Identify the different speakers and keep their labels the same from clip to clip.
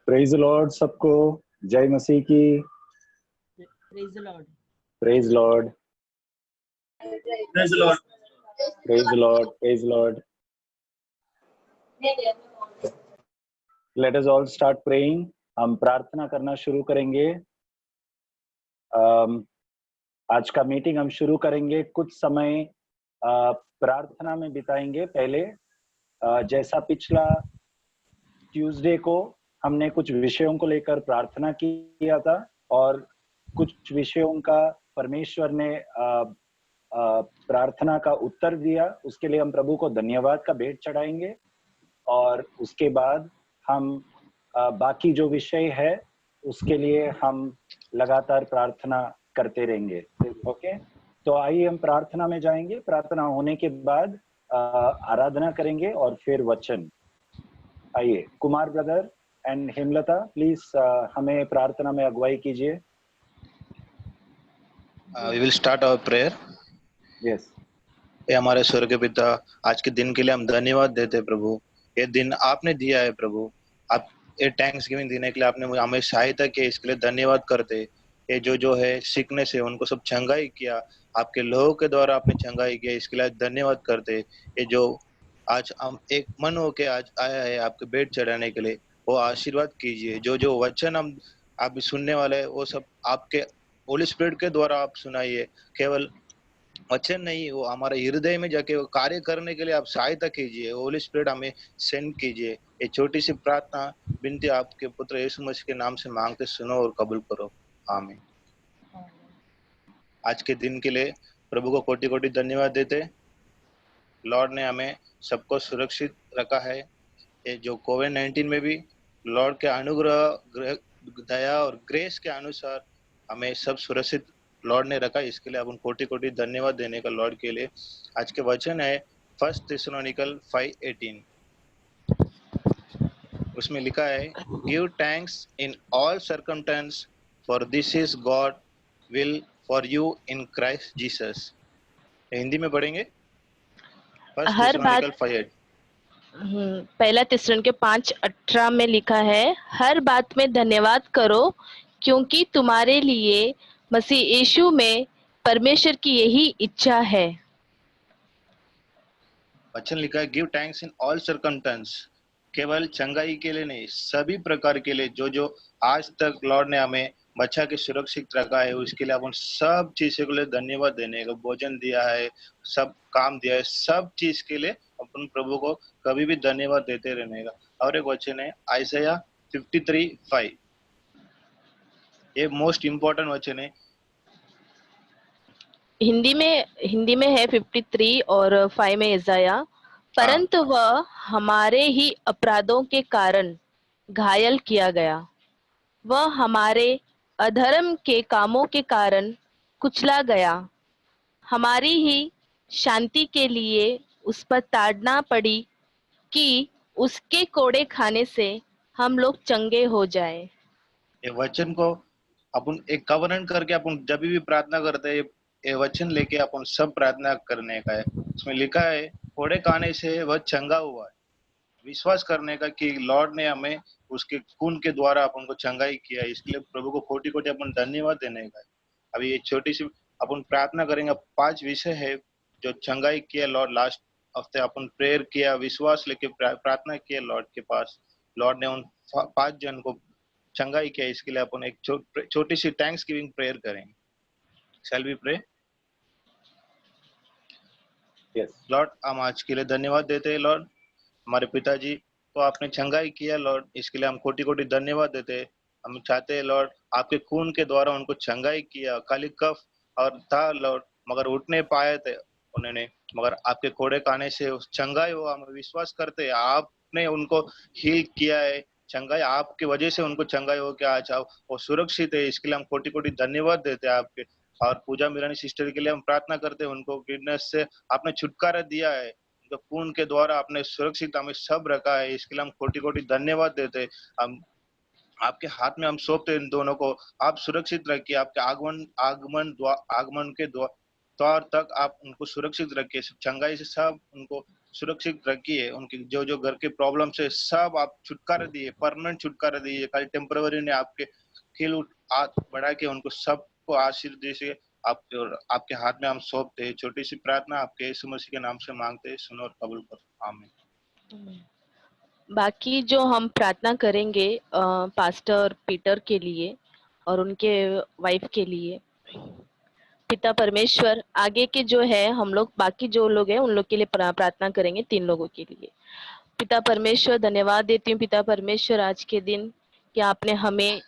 Speaker 1: Praise Lord सबको। जय मसीह की।
Speaker 2: Praise Lord.
Speaker 1: Praise Lord.
Speaker 3: Praise Lord.
Speaker 1: Praise Lord. Praise Lord. Let us all start praying. हम प्रार्थना करना शुरू करेंगे। आज का मीटिंग हम शुरू करेंगे, कुछ समय प्रार्थना में बिताएंगे। पहले जैसा पिछला ट्यूसडे को हमने कुछ विषयों को लेकर प्रार्थना किया था और कुछ विषयों का परमेश्वर ने प्रार्थना का उत्तर दिया, उसके लिए हम प्रभु को धन्यवाद का भेंट चढ़ाएंगे। और उसके बाद हम बाकी जो विषय है उसके लिए हम लगातार प्रार्थना करते रहेंगे। ओके, तो आइए हम प्रार्थना में जाएंगे। प्रार्थना होने के बाद आराधना करेंगे और फिर वचन। आइए, Kumar brother and Hemlata please हमें प्रार्थना में अगुवाई कीजिए।
Speaker 3: We will start our prayer.
Speaker 1: Yes.
Speaker 3: ये हमारे स्वर्गीय पिता, आज के दिन के लिए हम धन्यवाद देते हैं प्रभु। ये दिन आपने दिया है प्रभु, आप ये थैंक्स गिविंग देने के लिए आपने हमें सहायता की, इसके लिए धन्यवाद करते। ये जो है सिकनेस है उनको सब चंगाई किया, आपके लोगों के द्वारा आपने चंगाई किया, इसके लिए धन्यवाद करते। ये जो आज हम एक मन होके आज आया है आपके बेड चढ़ाने के लिए, वो आशीर्वाद कीजिए। जो वचन हम आप सुनने वाले हैं वो सब आपके होली स्पिरिट के द्वारा आप सुनाइए। केवल वचन नहीं, वो हमारे हृदय में जाके वो कार्य करने के लिए आप सहायता कीजिए। होली स्पिरिट हमें सेंड कीजिए। ये छोटी सी प्रार्थना विनती आपके पुत्र यीशु मसीह के नाम से मांगते, सुनो और कबूल करो। आमीन। आज के दिन के लिए प्रभु को कोटि कोटि धन्यवाद देते। लॉर्ड ने हमें सबको सुरक्षित रखा है। ये जो कोविड-19 में भी लॉर्ड के अनुग्रह, दया और ग्रेस के अनुसार हमें सब सुरक्षित लॉर्ड ने रखा। इसके लिए अपन कोटि कोटि धन्यवाद देने का लॉर्ड के लिए। आज के वचन है 1 थिस्सलुनीकल 5:18। उसमें लिखा है, give thanks in all circumstance for this is God will for you in Christ Jesus. Hindi में पढ़ेंगे। 1 थिस्सलुनीकल 5:8।
Speaker 4: पहला थिस्सलुनीके 5:18 में लिखा है, हर बात में धन्यवाद करो क्योंकि तुम्हारे लिए मसीह यीशु में परमेश्वर की यही इच्छा है।
Speaker 3: वचन लिखा है, give thanks in all circumstance. केवल चंगाई के लिए नहीं, सभी प्रकार के लिए जो आज तक लॉर्ड ने हमें बचा के सुरक्षित रखा है, उसके लिए अपन सब चीजों के लिए धन्यवाद देने का। भोजन दिया है, सब काम दिया है, सब चीज के लिए अपन प्रभु को कभी भी धन्यवाद देते रहने का। और एक वचन है आइसाया 53:5। ये मोस्ट इम्पोर्टेंट वचन है।
Speaker 4: हिंदी में है 53 और 5 में इज़ाया, परंतु वह हमारे ही अपराधों के कारण घायल किया गया, वह हमारे अधर्म के कामों के कारण कुचला गया, हमारी ही शांति के लिए उस पर ताड़ना पड़ी कि उसके कोड़े खाने से हम लोग चंगे हो जाए।
Speaker 3: ये वचन को अपन एक कवरेंट करके अपन जब भी प्रार्थना करते हैं, ये वचन लेके अपन सब प्रार्थना करने का है। उसमें लिखा है, कोड़े खाने से वह चंगा हुआ है। विश्वास करने का कि लॉर्ड ने हमें उसके खून के द्वारा अपन को चंगाई किया है। इसके लिए प्रभु को कोटि कोटि अपन धन्यवाद देने का है। अभी ये छोटी सी अपन प्रार्थना करेंगे। 5 विषय है जो चंगाई किया लॉर्ड। लास्ट हफ्ते अपन प्रेयर किया, विश्वास लेके प्रार्थना किया लॉर्ड के पास। लॉर्ड ने उन 5 जन को चंगाई किया। इसके लिए अपन एक छोटी सी थैंक्स गिविंग प्रेयर करेंगे। Shall we pray?
Speaker 1: Yes
Speaker 3: lord, हम आज के लिए धन्यवाद देते हैं। लॉर्ड, हमारे पिताजी को आपने चंगाई किया लॉर्ड, इसके लिए हम कोटि कोटि धन्यवाद देते हैं। हम चाहते हैं लॉर्ड, आपके खून के द्वारा उनको चंगाई किया। खाली कफ और था लॉर्ड, मगर उठ नहीं पाए थे उन्होंने, मगर आपके कोड़े खाने से चंगाई हुआ। हम विश्वास करते हैं आपने उनको हील किया है। चंगाई आपके वजह से उनको चंगाई हो के आज वो सुरक्षित है। इसके लिए हम कोटि कोटि धन्यवाद देते हैं आपके। और पूजा मीरानी सिस्टर के लिए हम प्रार्थना करते हैं, उनको गिडनेस से आपने छुटकारा दिया है, जो खून के द्वारा आपने सुरक्षित हमें सब रखा है। इसके लिए हम कोटि कोटि धन्यवाद देते। हम आपके हाथ में हम सौंपते इन दोनों को। आप सुरक्षित रखिए, आपके आगमन के द्वार तक आप उनको सुरक्षित रखिए। चंगाई से सब उनको सुरक्षित रखिए, उनकी जो जो घर के प्रॉब्लम से सब आप छुटकारा दिए, परमानेंट छुटकारा दिए। कल टेम्पररी ने आपके खिल हाथ बढ़ा के उनको सबको आशीर्वाद दीजिए। आपके हाथ में हम सौंपते हैं। छोटी सी प्रार्थना आपके यीशु मसीह के नाम से मांगते हैं, सुनो और कबूल करो, आमीन।
Speaker 4: बाकी जो हम प्रार्थना करेंगे पास्टर पीटर के लिए और उनके वाइफ के लिए, पिता परमेश्वर आगे के जो है हम लोग बाकी जो लोग हैं उन लोग के लिए प्रार्थना करेंगे, 3 लोगों के लिए। पिता परमेश्वर धन्यवाद देती हूँ पिता परमेश्वर आज के दिन कि आपने हमें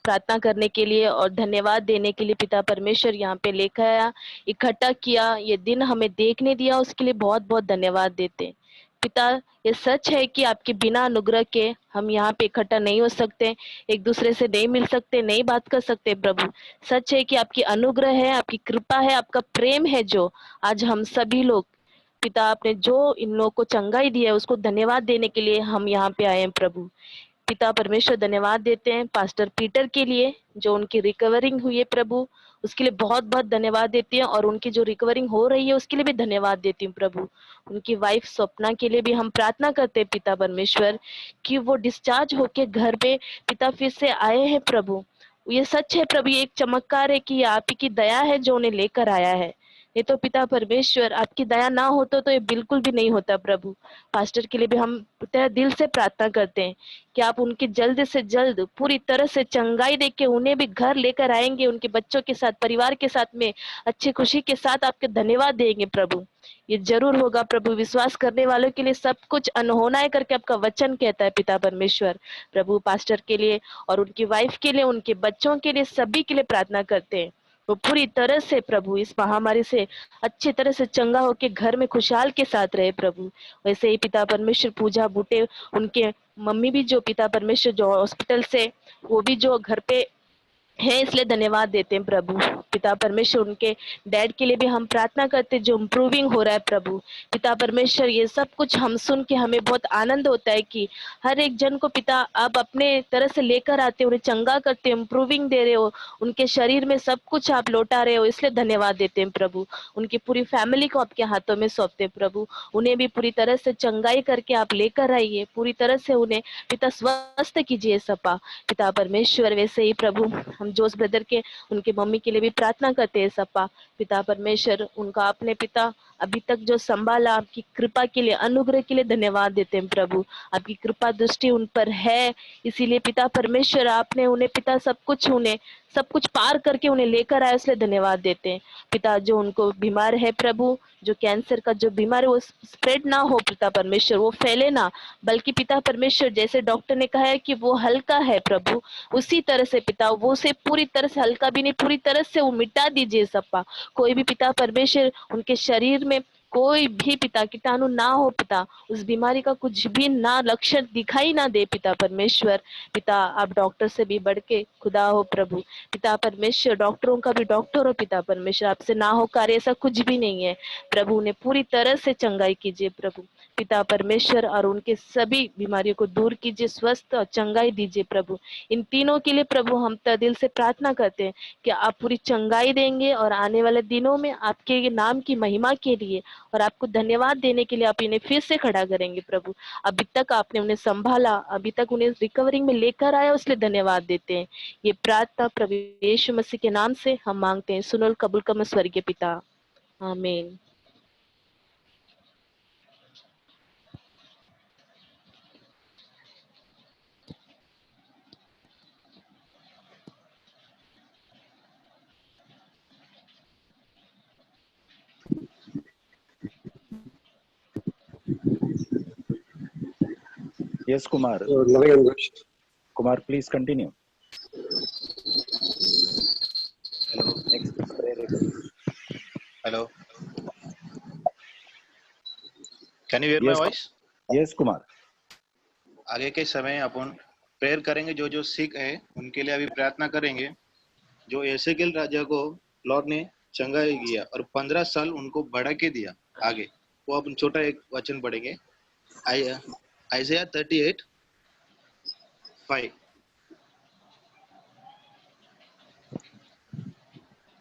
Speaker 4: प्रार्थना करने के लिए और धन्यवाद देने के लिए पिता परमेश्वर यहाँ पे लेकर आया, इकट्ठा किया, ये दिन हमें देखने दिया, उसके लिए बहुत बहुत धन्यवाद देते हैं। पिता ये सच है कि आपके बिना अनुग्रह के हम यहाँ पे इकट्ठा नहीं हो सकते, एक दूसरे से नहीं मिल सकते, नहीं बात कर सकते प्रभु। सच है कि आपकी अनुग्रह है, आपकी कृपा है, आपका प्रेम है, जो आज हम सभी लोग पिता आपने जो इन लोगों को चंगाई दी है उसको धन्यवाद देने के लिए हम यहाँ पे आए हैं प्रभु। पिता परमेश्वर धन्यवाद देते हैं पास्टर पीटर के लिए जो उनकी रिकवरिंग हुई है प्रभु, उसके लिए बहुत बहुत धन्यवाद देती हैं, और उनकी जो रिकवरिंग हो रही है उसके लिए भी धन्यवाद देती हूँ प्रभु। उनकी वाइफ स्वप्ना के लिए भी हम प्रार्थना करते हैं पिता परमेश्वर कि वो डिस्चार्ज होके घर पे पिता फिर से आए हैं प्रभु। ये सच है प्रभु, ये एक चमत्कार है कि आप ही की दया है जो उन्हें लेकर आया है। ये तो पिता परमेश्वर आपकी दया ना हो तो ये बिल्कुल भी नहीं होता प्रभु। पास्टर के लिए भी हम तहे दिल से प्रार्थना करते हैं कि आप उनकी जल्द से जल्द पूरी तरह से चंगाई देके उन्हें भी घर लेकर आएंगे, उनके बच्चों के साथ, परिवार के साथ में अच्छी खुशी के साथ आपके धन्यवाद देंगे प्रभु। ये जरूर होगा प्रभु, विश्वास करने वालों के लिए सब कुछ अनहोना है करके आपका वचन कहता है पिता परमेश्वर। प्रभु पास्टर के लिए और उनकी वाइफ के लिए, उनके बच्चों के लिए, सभी के लिए प्रार्थना करते हैं वो पूरी तरह से प्रभु इस महामारी से अच्छी तरह से चंगा होके घर में खुशहाल के साथ रहे प्रभु। वैसे ही पिता परमेश्वर पूजा बूटे उनके मम्मी भी जो पिता परमेश्वर जो हॉस्पिटल से वो भी जो घर पे है, इसलिए धन्यवाद देते हैं प्रभु। पिता परमेश्वर उनके डैड के लिए भी हम प्रार्थना करते हैं जो इम्प्रूविंग हो रहा है प्रभु। पिता परमेश्वर ये सब कुछ हम सुन के हमें बहुत आनंद होता है कि हर एक जन को पिता आप अपने तरह से लेकर आते हो, उन्हें चंगा करते हो, इम्प्रूविंग दे रहे हो, उनके शरीर में सब कुछ आप लौटा रहे हो, इसलिए धन्यवाद देते हैं प्रभु। उनकी पूरी फैमिली को आपके हाथों में सौंपते हैं प्रभु। उन्हें भी पूरी तरह से चंगाई करके आप लेकर आइए, पूरी तरह से उन्हें पिता स्वस्थ कीजिए सपा पिता परमेश्वर। वैसे ही प्रभु हम जोस ब्रदर के उनके मम्मी के लिए भी प्रार्थना करते हैं सपा पिता परमेश्वर, उनका अपने पिता अभी तक जो संभाला, आपकी कृपा के लिए, अनुग्रह के लिए धन्यवाद देते हैं प्रभु। आपकी कृपा दृष्टि उन पर है, इसीलिए पिता परमेश्वर आपने उन्हें पिता सब कुछ पार करके उन्हें लेकर आए, इसलिए धन्यवाद देते हैं पिता। जो उनको बीमार है प्रभु, जो कैंसर का जो बीमार है वो स्प्रेड ना हो पिता परमेश्वर, वो फैले ना, बल्कि पिता परमेश्वर जैसे डॉक्टर ने कहा है कि वो हल्का है प्रभु, उसी तरह से पिता वो उसे पूरी तरह से हल्का भी नहीं, पूरी तरह से वो मिटा दीजिए सपा। कोई भी पिता परमेश्वर उनके शरीर में कोई भी पिता कीटाणु ना हो पिता, उस बीमारी का कुछ भी ना लक्षण दिखाई ना दे पिता परमेश्वर। पिता आप डॉक्टर से भी बढ़ के खुदा हो प्रभु। पिता परमेश्वर डॉक्टरों का भी डॉक्टर हो पिता परमेश्वर, आपसे ना हो कार्य ऐसा कुछ भी नहीं है प्रभु। उन्हें पूरी तरह से चंगाई कीजिए प्रभु पिता परमेश्वर, और उनके सभी बीमारियों को दूर कीजिए, स्वस्थ और चंगाई दीजिए प्रभु। इन तीनों के लिए प्रभु हम दिल से प्रार्थना करते हैं कि आप पूरी चंगाई देंगे, और आने वाले दिनों में आपके नाम की महिमा के लिए और आपको धन्यवाद देने के लिए आप इन्हें फिर से खड़ा करेंगे प्रभु। अभी तक आपने उन्हें संभाला, अभी तक उन्हें रिकवरिंग में लेकर आया, इसलिए धन्यवाद देते हैं। ये प्रार्थना प्रभु यीशु मसीह के नाम से हम मांगते हैं, सुनो और कबूल कर स्वर्गीय पिता, आमीन।
Speaker 1: Yes, Kumar. Kumar, please continue.
Speaker 3: Hello.
Speaker 1: Next prayer request.
Speaker 3: Hello. Can you hear my voice?
Speaker 1: Yes, Kumar.
Speaker 3: आगे के समय अपन प्रेयर करेंगे, जो जो सिक है उनके लिए अभी प्रार्थना करेंगे। जो एसेकिएल राजा को लॉर्ड ने चंगाई किया और 15 साल उनको बढ़ा के दिया आगे, वो अपन छोटा एक वचन पढ़ेंगे, आइज़ाया 38:5।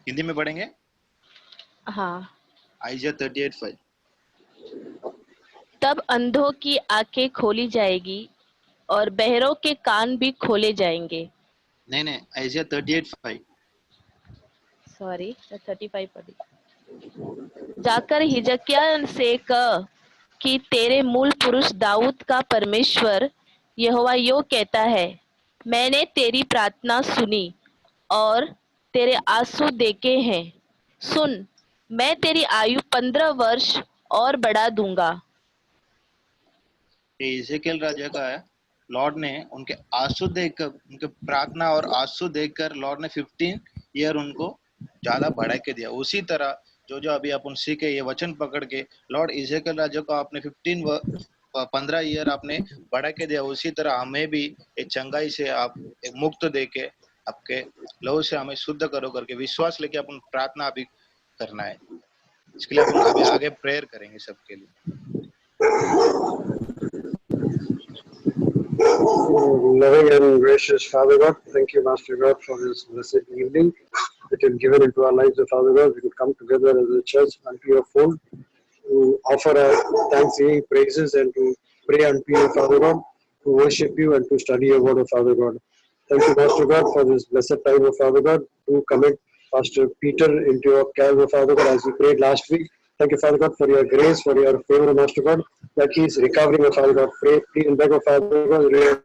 Speaker 3: हिंदी में पढ़ेंगे।
Speaker 4: हाँ,
Speaker 3: आइज़ाया 38:5।
Speaker 4: तब अंधों की आंखें खोली जाएगी और बहरों के कान भी खोले जाएंगे।
Speaker 3: नहीं नहीं, आइजिया 38:5।
Speaker 4: सॉरी, 35 पढ़ी। जाकर हिजकिय्याह से कह कि तेरे मूल पुरुष दाऊद का परमेश्वर यहोवा यो कहता है, मैंने तेरी प्रार्थना सुनी और तेरे आंसू देखे हैं। सुन, मैं तेरी आयु 15 वर्ष और बढ़ा दूंगा।
Speaker 3: ये इज़ेकियल राजा का है। लॉर्ड ने उनके आंसू देखकर, उनके प्रार्थना और आंसू देखकर लॉर्ड ने 15 ईयर उनको ज्यादा बढ़ा के दिया। उसी तरह जो जो अभी अपन सीखे ये वचन पकड़ के लॉर्ड इज़ेकियल राजा को आपने 15 ईयर आपने बढ़ा के दिया, उसी तरह हमें भी एक चंगाई से आप एक मुक्त दे के आपके लहू से हमें शुद्ध करो करके विश्वास लेके अपन प्रार्थना अभी करना है। इसके लिए अपन अभी आगे प्रेयर करेंगे सबके लिए।
Speaker 5: Loving and gracious Father God, thank you, Master God, for this blessed evening that you've given into our lives, Father God. We could come together as a church unto your fold to offer our thanksgiving, praises, and to pray unto you, Father God, to worship you and to study your word, Father God. Thank you, Master God, for this blessed time, Father God, to commit Pastor Peter into your care, Father God, as we prayed last week. Thank you, Father God, for your grace, for your favor, Master God, that he is recovering, Father God. Pray, please, and beg, Father God,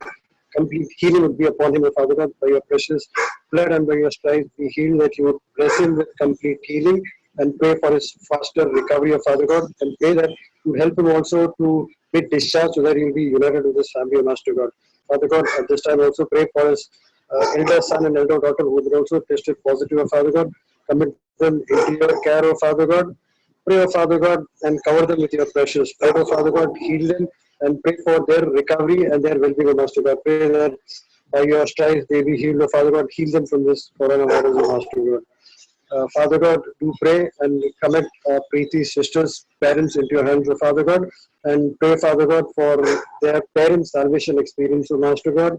Speaker 5: complete healing would be upon him, Father God, by your precious blood and by your stripes be healed, that you would bless him with complete healing, and pray for his faster recovery, Father God, and pray that you help him also to be discharged so that he will be united with his family, Master God. Father God, at this time also pray for his elder son and elder daughter who would also tested positive, Father God. Commit them into your care, Father God. Pray, Father God, and cover them with your precious blood, Father God. Heal them and pray for their recovery and their well-being, Master God. Pray that by your stripes they be healed, Father God. Heal them from this coronavirus, Master God. Father God, do pray and commit Preeti's sisters, parents into your hands, Father God, and pray, Father God, for their parents' salvation experience, Master God.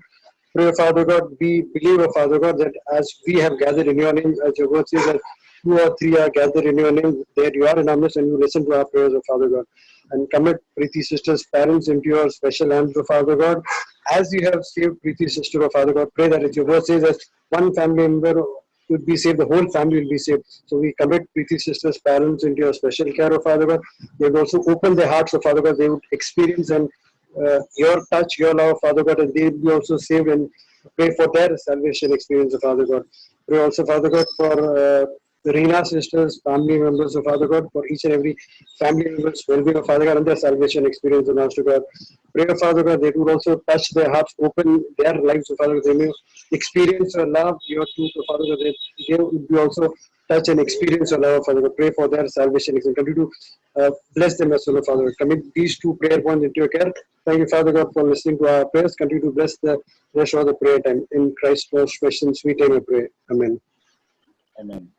Speaker 5: Pray, Father God, we believe, Father God, that as we have gathered in your name, as your word says that 2 or 3 are gathered in your name, there you are in our midst and you listen to our prayers, Father God. And commit Preeti's sisters' parents into your special hands, Father God. As you have saved Preeti's sister, Father God, pray that as your word says that one family member would be saved, the whole family will be saved. So we commit Preeti's sisters' parents into your special care, Father God. They would also open their hearts, Father God. They would experience and your touch, your love, Father God, and they will be also saved, and pray for their salvation experience, Father God. Pray also, Father God, for the Reena sisters, family members of Father God, for each and every family member's well-being, Father God, and their salvation experience, Master God. Pray, Father God, they would also touch their hearts, open their lives, Father God. They may experience your love, your truth, Father God. They would be also touch and experience your love, Father God. Pray for their salvation experience. Continue to bless them as well, Father God. Commit these 2 prayer points into your care. Thank you, Father God, for listening to our prayers. Continue to bless the rest of the prayer time. In Christ's most precious and sweet name, I pray. Amen.
Speaker 1: Amen.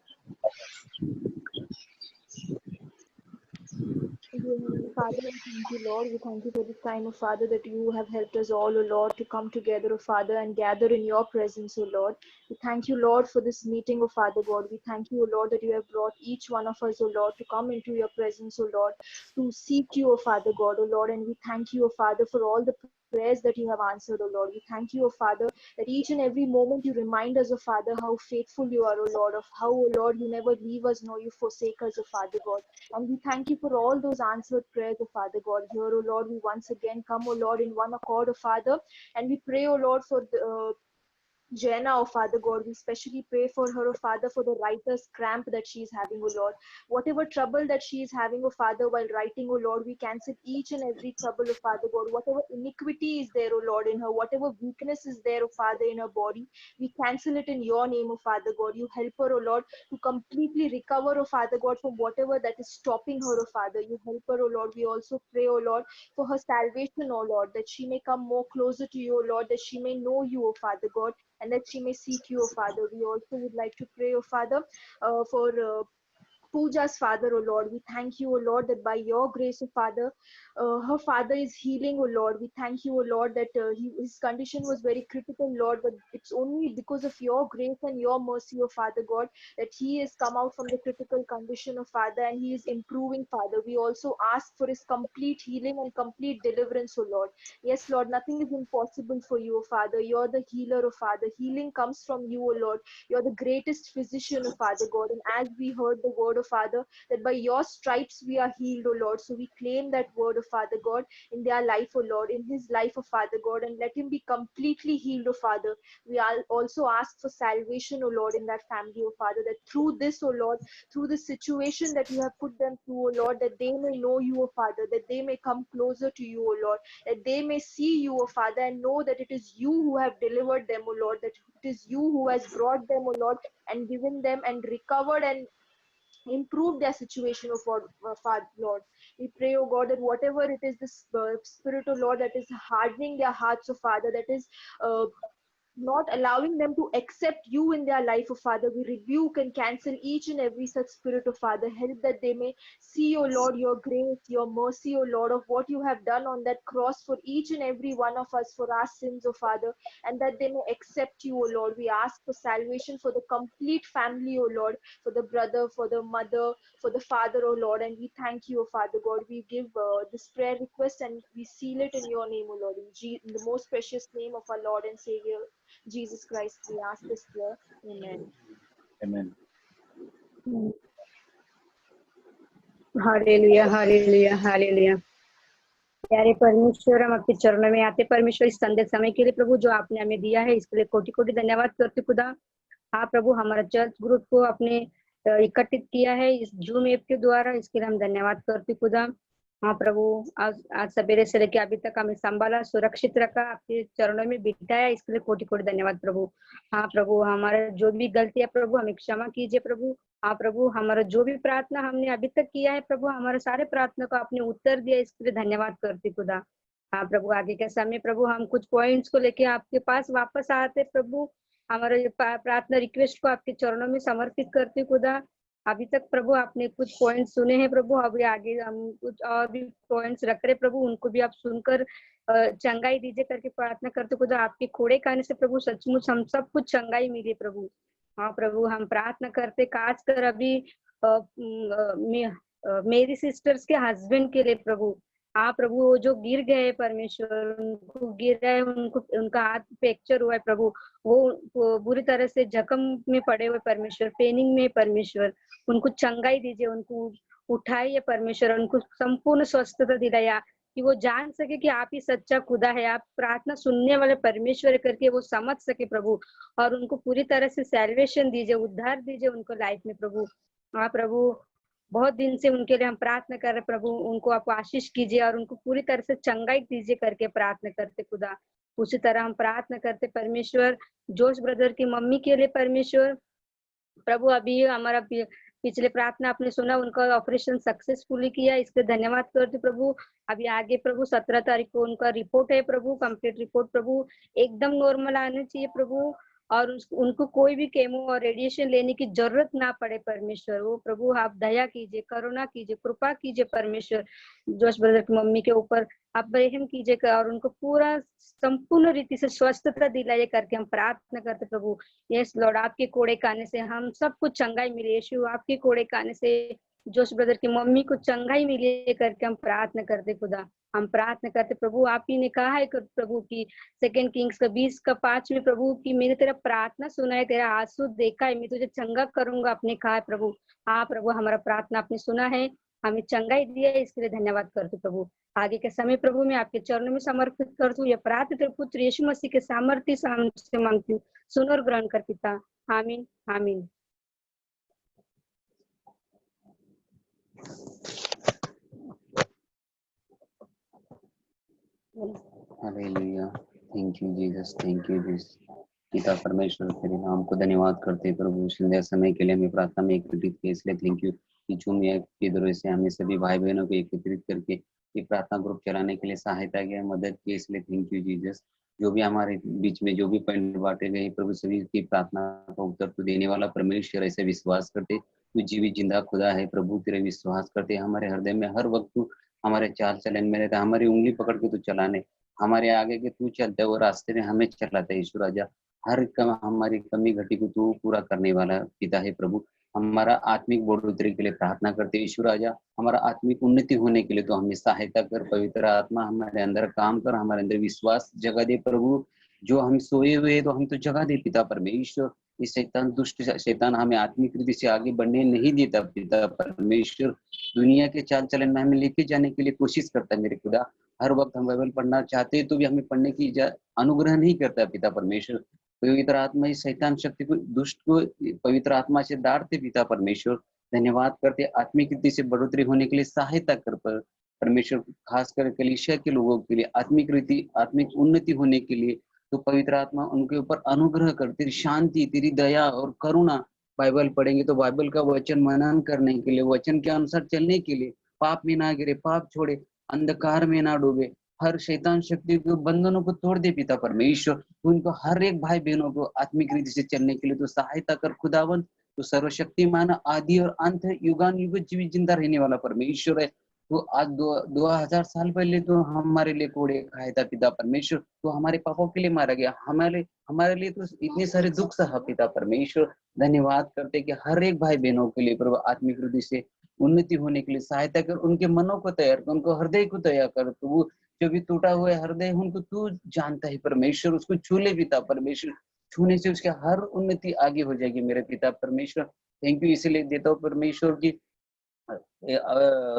Speaker 6: Dear Heavenly Father, we thank you, Lord. We thank you for this time, O Father, that you have helped us all, O Lord, to come together, O Father, and gather in your presence, O Lord. We thank you, Lord, for this meeting, O Father God. We thank you, O Lord, that you have brought each one of us, O Lord, to come into your presence, O Lord, to seek you, O Father God, O Lord. And we thank you, O Father, for all the prayers that you have answered, O Lord. We thank you, O Father, that each and every moment you remind us, O Father, how faithful you are, O Lord, of how, O Lord, you never leave us nor you forsake us, O Father God. And we thank you for all those answered prayers, O Father God. Here, O Lord, we once again come, O Lord, in one accord, O Father, and we pray, O Lord, for the Jenna, oh Father God, we especially pray for her, oh Father, for the writer's cramp that she is having, oh Lord. Whatever trouble that she is having, oh Father, while writing, oh Lord, we cancel each and every trouble, oh Father God. Whatever iniquity is there, oh Lord, in her, whatever weakness is there, oh Father, in her body, we cancel it in your name, oh Father God. You help her, oh Lord, to completely recover, oh Father God, from whatever that is stopping her, oh Father. You help her, oh Lord. We also pray, oh Lord, for her salvation, oh Lord, that she may come more closer to you, oh Lord, that she may know you, oh Father God, and that she may seek you, O Father. We also would like to pray, O Father, for Pooja's father, O Lord. We thank you, O Lord, that by your grace, O Father, her father is healing, O Lord. We thank you, O Lord, that his condition was very critical, Lord, but it's only because of your grace and your mercy, O Father God, that he has come out from the critical condition, O Father, and he is improving, Father. We also ask for his complete healing and complete deliverance, O Lord. Yes, Lord, nothing is impossible for you, O Father. You're the healer, O Father. Healing comes from you, O Lord. You're the greatest physician, O Father God. And as we heard the word, O Father, that by your stripes we are healed, O Lord. So we claim that word, O Father God, in their life, O Lord, in his life, O Father God, and let him be completely healed, O Father. We also ask for salvation, O Lord, in that family, O Father, that through this, O Lord, through the situation that you have put them through, O Lord, that they may know you, O Father, that they may come closer to you, O Lord, that they may see you, O Father, and know that it is you who have delivered them, O Lord, that it is you who has brought them, O Lord, and given them and recovered and improve their situation, oh Father, Lord. We pray, oh God, that whatever it is, this spirit, oh Lord, that is hardening their hearts, oh Father, that is not allowing them to accept you in their life, oh Father. We rebuke and cancel each and every such spirit, oh Father. Help that they may see, oh Lord, your grace, your mercy, oh Lord, of what you have done on that cross for each and every one of us, for our sins, oh Father, and that they may accept you, oh Lord. We ask for salvation for the complete family, oh Lord, for the brother, for the mother, for the father, oh Lord, and we thank you, oh Father God. We give this prayer request and we seal it in your name, oh Lord, in the most precious name of our Lord and Savior, Jesus Christ, we ask this prayer. Amen.
Speaker 1: Amen.
Speaker 7: Hallelujah hallelujah hallelujah. प्यारे परमेश्वर, हम आपके चरणों में आते परमेश्वर, इस संदेश समय के लिए प्रभु जो आपने हमें दिया है, इसके लिए कोटि कोटि धन्यवाद करते खुदा। हाँ प्रभु, हमारा चर्च ग्रुप को आपने एकत्रित किया है इस जूम ऐप के द्वारा, इसके लिए हम धन्यवाद करते खुदा। हाँ प्रभु, आज सवेरे से लेकर अभी तक हमें संभाला, सुरक्षित रखा, आपके चरणों में बिठाया, इसके लिए कोटि कोटि धन्यवाद प्रभु। हाँ प्रभु, हमारा जो भी गलती है प्रभु हमें क्षमा कीजिए प्रभु। हाँ प्रभु, हमारा जो भी प्रार्थना हमने अभी तक किया है प्रभु, हमारे सारे प्रार्थना को आपने उत्तर दिया, इसके लिए धन्यवाद करते खुदा। हाँ प्रभु, आगे के समय प्रभु हम कुछ पॉइंट्स को लेके आपके पास वापस आते प्रभु, हमारे प्रार्थना रिक्वेस्ट को आपके चरणों में समर्पित करते खुदा। अभी तक प्रभु आपने कुछ पॉइंट्स सुने हैं प्रभु, अभी आगे हम कुछ और भी पॉइंट्स रख रहे प्रभु, उनको भी आप सुनकर चंगाई दीजिए करके प्रार्थना करते खुदा। आपके खोड़े खाने से प्रभु सचमुच हम सब कुछ चंगाई मिली प्रभु। हाँ प्रभु, हम प्रार्थना करते खासकर अभी मेरी सिस्टर्स के हस्बैंड के लिए प्रभु। हाँ प्रभु, वो जो गिर गए परमेश्वर, उनको गिर रहे, उनको उनका हाथ फ्रैक्चर हुआ है प्रभु, वो बुरी तरह से जख्म में पड़े हुए परमेश्वर, पेनिंग में परमेश्वर, उनको चंगाई दीजिए, उनको उठाइए परमेश्वर, उनको संपूर्ण स्वस्थता दिलाया, कि वो जान सके कि आप ही सच्चा खुदा है, आप प्रार्थना सुनने वाले परमेश्वर करके वो समझ सके प्रभु, और उनको पूरी तरह से सैल्वेशन दीजिए, उद्धार दीजिए उनको लाइफ में प्रभु। हाँ प्रभु, बहुत दिन से उनके लिए हम प्रार्थना कर रहे प्रभु, उनको आप आशीष कीजिए और उनको पूरी तरह से चंगाई दीजिए करके प्रार्थना करते खुदा। उसी तरह हम प्रार्थना करते परमेश्वर जोश ब्रदर की मम्मी के लिए परमेश्वर प्रभु। अभी हमारा पिछले प्रार्थना आपने सुना, उनका ऑपरेशन सक्सेसफुली किया, इसके धन्यवाद करते प्रभु। अभी आगे प्रभु 17 तारीख को उनका रिपोर्ट है प्रभु, कंप्लीट रिपोर्ट प्रभु, एकदम नॉर्मल आने चाहिए प्रभु, और उनको कोई भी केमो और रेडिएशन लेने की जरूरत ना पड़े परमेश्वर। वो प्रभु आप दया कीजिए, करुणा कीजिए, कृपा कीजिए परमेश्वर, जोश ब्रदर की मम्मी के ऊपर आप रहम कीजिए और उनको पूरा संपूर्ण रीति से स्वस्थता दिलाइए करके हम प्रार्थना करते प्रभु। यस लॉर्ड, आपके कोड़े खाने से हम सबको चंगाई मिले, यीशु आपके कोड़े खाने से जोश ब्रदर की मम्मी को चंगाई मिले करके हम प्रार्थना करते खुदा। हम प्रार्थना करते प्रभु, आप ही ने कहा है प्रभु की 2 किंग्स का 20:5 में प्रभु की मैंने तेरा प्रार्थना सुना है, तेरा आंसू देखा है, मैं तुझे चंगा करूंगा आपने कहा है प्रभु। हाँ प्रभु, हमारा प्रार्थना आपने सुना है, हमें चंगाई दिया है, इसके लिए धन्यवाद करते प्रभु। आगे के समय प्रभु मैं आपके चरणों में समर्पित करती हूँ, यह प्रार्थना तेरे पुत्र यीशु मसीह के सामर्थ्य से मांगती हूँ, सुन और ग्रहण कर पिता, आमीन आमीन।
Speaker 8: Hallelujah, thank you Jesus, thank you Jesus. पिता परमेश्वर तेरे नाम को धन्यवाद करते प्रभु, संध्या समय के लिए हमें प्रार्थना में एकत्रित किए, इसलिए थैंक यू कि जूम ऐप के द्वारा से हमें सभी भाई बहनों को एकत्रित करके ये प्रार्थना ग्रुप चलाने के लिए सहायता किया, मदद की, इसलिए थैंक यू जीसस। जो भी हमारे बीच में जो भी पॉइंट बांटे गए प्रभु, सभी की प्रार्थना का उत्तर तो देने वाला परमेश्वर ऐसे विश्वास करते तू जीवित जिंदा खुदा है प्रभु, तेरे विश्वास करते हमारे हृदय में हर वक्त तू हमारे चाल चलन में रहता है, हमारी उंगली पकड़ के तू चलाने, हमारे आगे के तू चलता है, वो रास्ते में हमें चलाता है। यीशु राजा हर हमारी कमी घटी को तू पूरा करने वाला पिता है प्रभु। हमारा आत्मिक बढ़ोतरी के लिए प्रार्थना करते हैं यीशु राजा, हमारा आत्मिक उन्नति होने के लिए तो हमें सहायता कर। पवित्र आत्मा हमारे अंदर काम कर, हमारे अंदर विश्वास जगा दे प्रभु। जो हम सोए हुए तो हम तो जगा दे पिता परमेश्वर। इस शैतान दुष्ट शैतान हमें आत्मिक रीति से आगे बढ़ने नहीं देता पिता परमेश्वर। दुनिया के चाल चलन में हमें लेके जाने के लिए कोशिश करता है मेरे खुदा। हर वक्त हम बाइबल पढ़ना चाहते हैं तो भी हमें पढ़ने की अनुग्रह नहीं करता पिता परमेश्वर। पवित्र आत्मा इस शैतान शक्ति को दुष्ट को पवित्र आत्मा से डांटते पिता परमेश्वर। धन्यवाद करते आत्मिक रीति से बढ़ोतरी होने के लिए सहायता कर परमेश्वर, खासकर कलीसिया के लोगों के लिए आत्मिक रीति आत्मिक उन्नति होने के लिए तो पवित्र आत्मा उनके ऊपर अनुग्रह कर, तेरी शांति तेरी दया और करुणा। बाइबल पढ़ेंगे तो बाइबल का वचन मनन करने के लिए, वचन के अनुसार चलने के लिए, पाप में ना गिरे, पाप छोड़े, अंधकार में ना डूबे, हर शैतान शक्ति के बंधनों को तोड़ दे पिता परमेश्वर। उनको हर एक भाई बहनों को आत्मिक रीति से चलने के लिए तो सहायता कर खुदावन। तो सर्वशक्तिमान आदि और अंत युगान युग जीवित जिंदा रहने वाला परमेश्वर है। तो आज 2000 साल पहले तो हमारे लिए कोड़े खाया था पिता परमेश्वर, तो हमारे पापों के लिए मारा गया, हमारे लिए तो इतने सारे दुख सहा पिता परमेश्वर। धन्यवाद करते कि हर एक भाई बहनों के लिए प्रभु आत्मिक हृदय से उन्नति होने के लिए सहायता कर, उनके मनों को तैयार कर, उनको हृदय को तैयार कर। तो जो भी टूटा हुआ हृदय उनको तू जानता है परमेश्वर, उसको छू ले पिता परमेश्वर। छूने से उसके हर उन्नति आगे हो जाएगी मेरे पिता परमेश्वर। थैंक यू इसलिए देता हूँ परमेश्वर की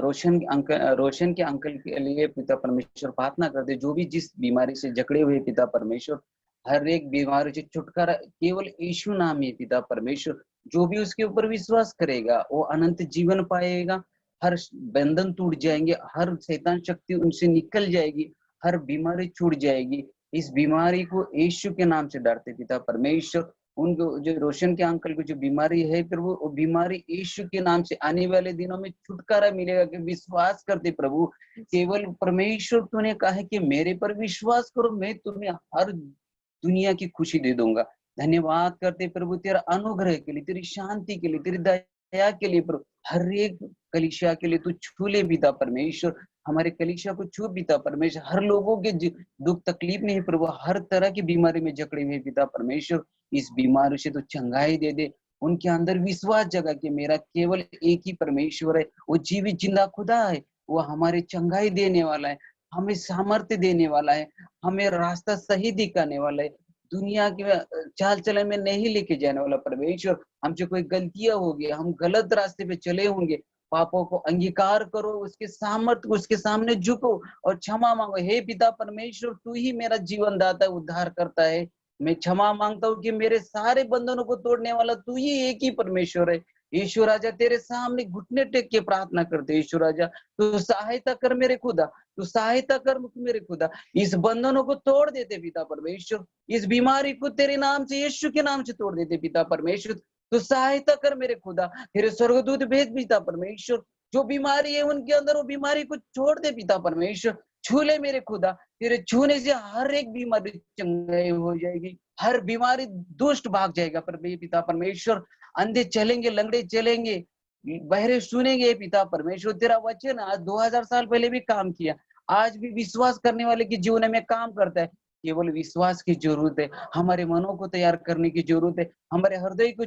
Speaker 8: रोशन के अंकल के लिए पिता परमेश्वर प्रार्थना करते, जो भी जिस बीमारी से जकड़े हुए पिता परमेश्वर, हर एक बीमारी से छुटकारा केवल यीशु नाम है पिता परमेश्वर। जो भी उसके ऊपर विश्वास करेगा वो अनंत जीवन पाएगा, हर बंधन टूट जाएंगे, हर शैतान शक्ति उनसे निकल जाएगी, हर बीमारी छूट जाएगी। इस बीमारी को यीशु के नाम से डरते पिता परमेश्वर। उनको जो रोशन के अंकल को जो बीमारी है प्रभु, वो बीमारी यीशु के नाम से आने वाले दिनों में छुटकारा मिलेगा। कि विश्वास करते प्रभु, केवल परमेश्वर तूने कहा है कि मेरे पर विश्वास करो, मैं तुम्हें हर दुनिया की खुशी दे दूंगा। धन्यवाद करते प्रभु तेरा अनुग्रह के लिए, तेरी शांति के लिए, तेरी दया के लिए प्रभु। हर एक कलीसिया के लिए तू छू ले पिता परमेश्वर, हमारे कलीसिया को छू पिता परमेश्वर। हर लोगों के दुख तकलीफ नहीं प्रभु, हर तरह की बीमारी में जकड़े हुए पिता परमेश्वर, इस बीमारी से तो चंगाई दे दे। उनके अंदर विश्वास जगा कि मेरा केवल एक ही परमेश्वर है, वो जीवित जिंदा खुदा है, वो हमारे चंगाई देने वाला है, हमें सामर्थ्य देने वाला है, हमें रास्ता सही दिखाने वाला है, दुनिया के चाल चलन में नहीं लेके जाने वाला परमेश्वर। हमसे कोई गलतियां होगी, हम गलत रास्ते पे चले होंगे, पापों को अंगीकार करो, उसके सामर्थ्य को उसके सामने झुको और क्षमा मांगो। हे पिता परमेश्वर, तू ही मेरा जीवन दाता उद्धार करता है। मैं क्षमा मांगता हूँ कि मेरे सारे बंधनों को तोड़ने वाला तू ही एक ही परमेश्वर है। ईश्वर राजा तेरे सामने घुटने टेक के प्रार्थना करते, ईश्वर राजा तू सहायता कर मेरे खुदा, तू सहायता कर मेरे खुदा। इस बंधनों को तोड़ देते पिता परमेश्वर, इस बीमारी को तेरे नाम से यीशु के नाम से तोड़ देते पिता परमेश्वर। तू सहायता कर मेरे खुदा, तेरे स्वर्गदूत भेज पिता परमेश्वर। जो बीमारी है उनके अंदर वो बीमारी को छोड़ दे पिता परमेश्वर। छू ले मेरे खुदा, तेरे छूने से हर एक बीमारी चंगाई हो जाएगी, हर बीमारी दुष्ट भाग जाएगा पर पिता परमेश्वर। अंधे चलेंगे, लंगड़े चलेंगे, बहरे सुनेंगे पिता परमेश्वर। तेरा वचन आज 2000 साल पहले भी काम किया, आज भी विश्वास करने वाले के जीवन में काम करता है। केवल विश्वास की जरूरत है, हमारे मनों को तैयार करने की जरूरत है, हमारे हृदय को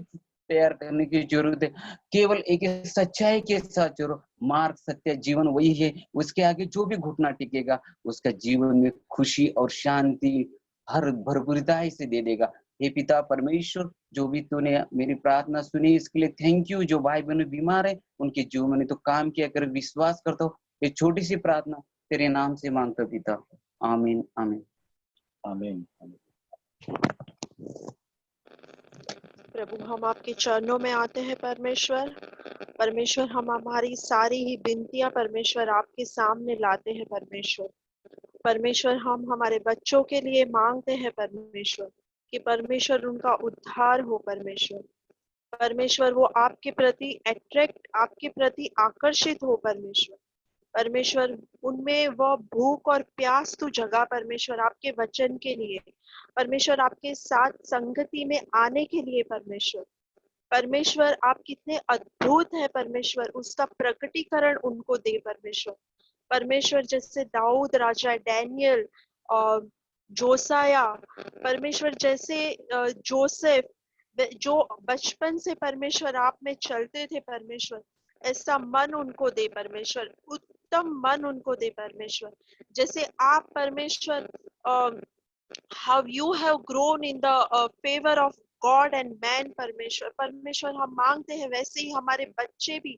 Speaker 8: तैयार करने की जरूरत है। केवल एक सच्चाई के साथ चलो, मार्ग सत्य जीवन वही है, उसके आगे जो भी घुटना टिकेगा उसका जीवन में खुशी और शांति हर भरपूरता से दे देगा। हे पिता परमेश्वर, जो भी तूने मेरी प्रार्थना सुनी इसके लिए थैंक यू। जो भाई बहन बीमार है उनके जीवन में तो काम किया कर, विश्वास करता हूँ। ये छोटी सी प्रार्थना तेरे नाम से मांगता पिता, आमीन आमीन
Speaker 1: आमीन।
Speaker 9: प्रभु हम आपके चरणों में आते हैं परमेश्वर। परमेश्वर हम हमारी सारी ही विनतियां परमेश्वर आपके सामने लाते हैं परमेश्वर। परमेश्वर हम हमारे बच्चों के लिए मांगते हैं परमेश्वर कि परमेश्वर उनका उद्धार हो परमेश्वर। परमेश्वर वो आपके प्रति अट्रैक्ट, आपके प्रति आकर्षित हो परमेश्वर। परमेश्वर उनमें वह भूख और प्यास तू जगा परमेश्वर आपके वचन के लिए, परमेश्वर आपके साथ संगति में आने के लिए परमेश्वर। परमेश्वर आप कितने अद्भुत है परमेश्वर, उसका प्रकटीकरण उनको दे परमेश्वर। परमेश्वर जैसे दाऊद राजा, डैनियल, जोसाया, परमेश्वर जैसे जोसेफ, जो बचपन से परमेश्वर आप में चलते थे परमेश्वर, ऐसा मन उनको दे परमेश्वर, उत्तम मन उनको दे परमेश्वर। जैसे आप परमेश्वर how you have grown in the favor of God and man परमेश्वर, परमेश्वर हम मांगते हैं वैसे ही हमारे बच्चे भी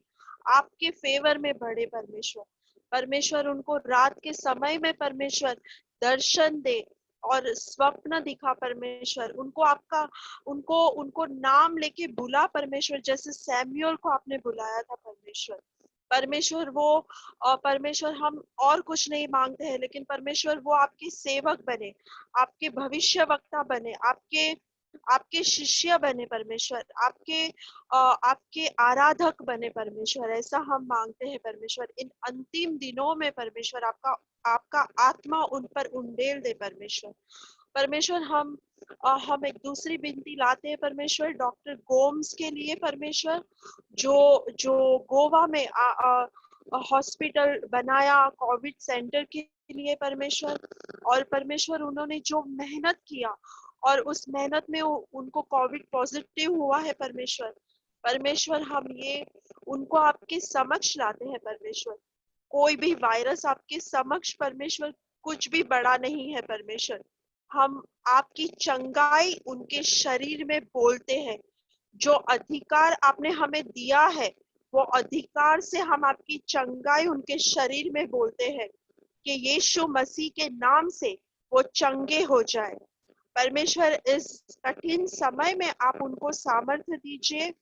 Speaker 9: आपके फेवर में बढ़े परमेश्वर। परमेश्वर उनको रात के समय में परमेश्वर दर्शन दे और स्वप्न दिखा परमेश्वर, उनको आपका उनको नाम लेके बुला परमेश्वर, जैसे सैमुअल को आपने बुलाया था परमेश्वर। परमेश्वर वो परमेश्वर हम और कुछ नहीं मांगते हैं, लेकिन परमेश्वर वो आपके सेवक बने, आपके भविष्यवक्ता बने, आपके शिष्य बने परमेश्वर, आपके आराधक बने परमेश्वर। ऐसा हम मांगते हैं परमेश्वर। इन अंतिम दिनों में परमेश्वर आपका आत्मा उन पर उंडेल दे परमेश्वर। परमेश्वर हम एक दूसरी विनती लाते हैं परमेश्वर, डॉक्टर गोम्स के लिए परमेश्वर, जो गोवा में हॉस्पिटल बनाया कोविड सेंटर के लिए परमेश्वर, और परमेश्वर उन्होंने जो मेहनत किया और उस मेहनत में उनको कोविड पॉजिटिव हुआ है परमेश्वर। परमेश्वर हम ये उनको आपके समक्ष लाते हैं परमेश्वर। कोई भी वायरस आपके समक्ष परमेश्वर कुछ भी बड़ा नहीं है परमेश्वर। हम आपकी चंगाई उनके शरीर में बोलते हैं। जो अधिकार आपने हमें दिया है, वो अधिकार से हम आपकी चंगाई उनके शरीर में बोलते हैं कि यीशु मसीह के नाम से वो चंगे हो जाए। परमेश्वर इस कठिन समय में आप उनको सामर्थ्य दीजिए,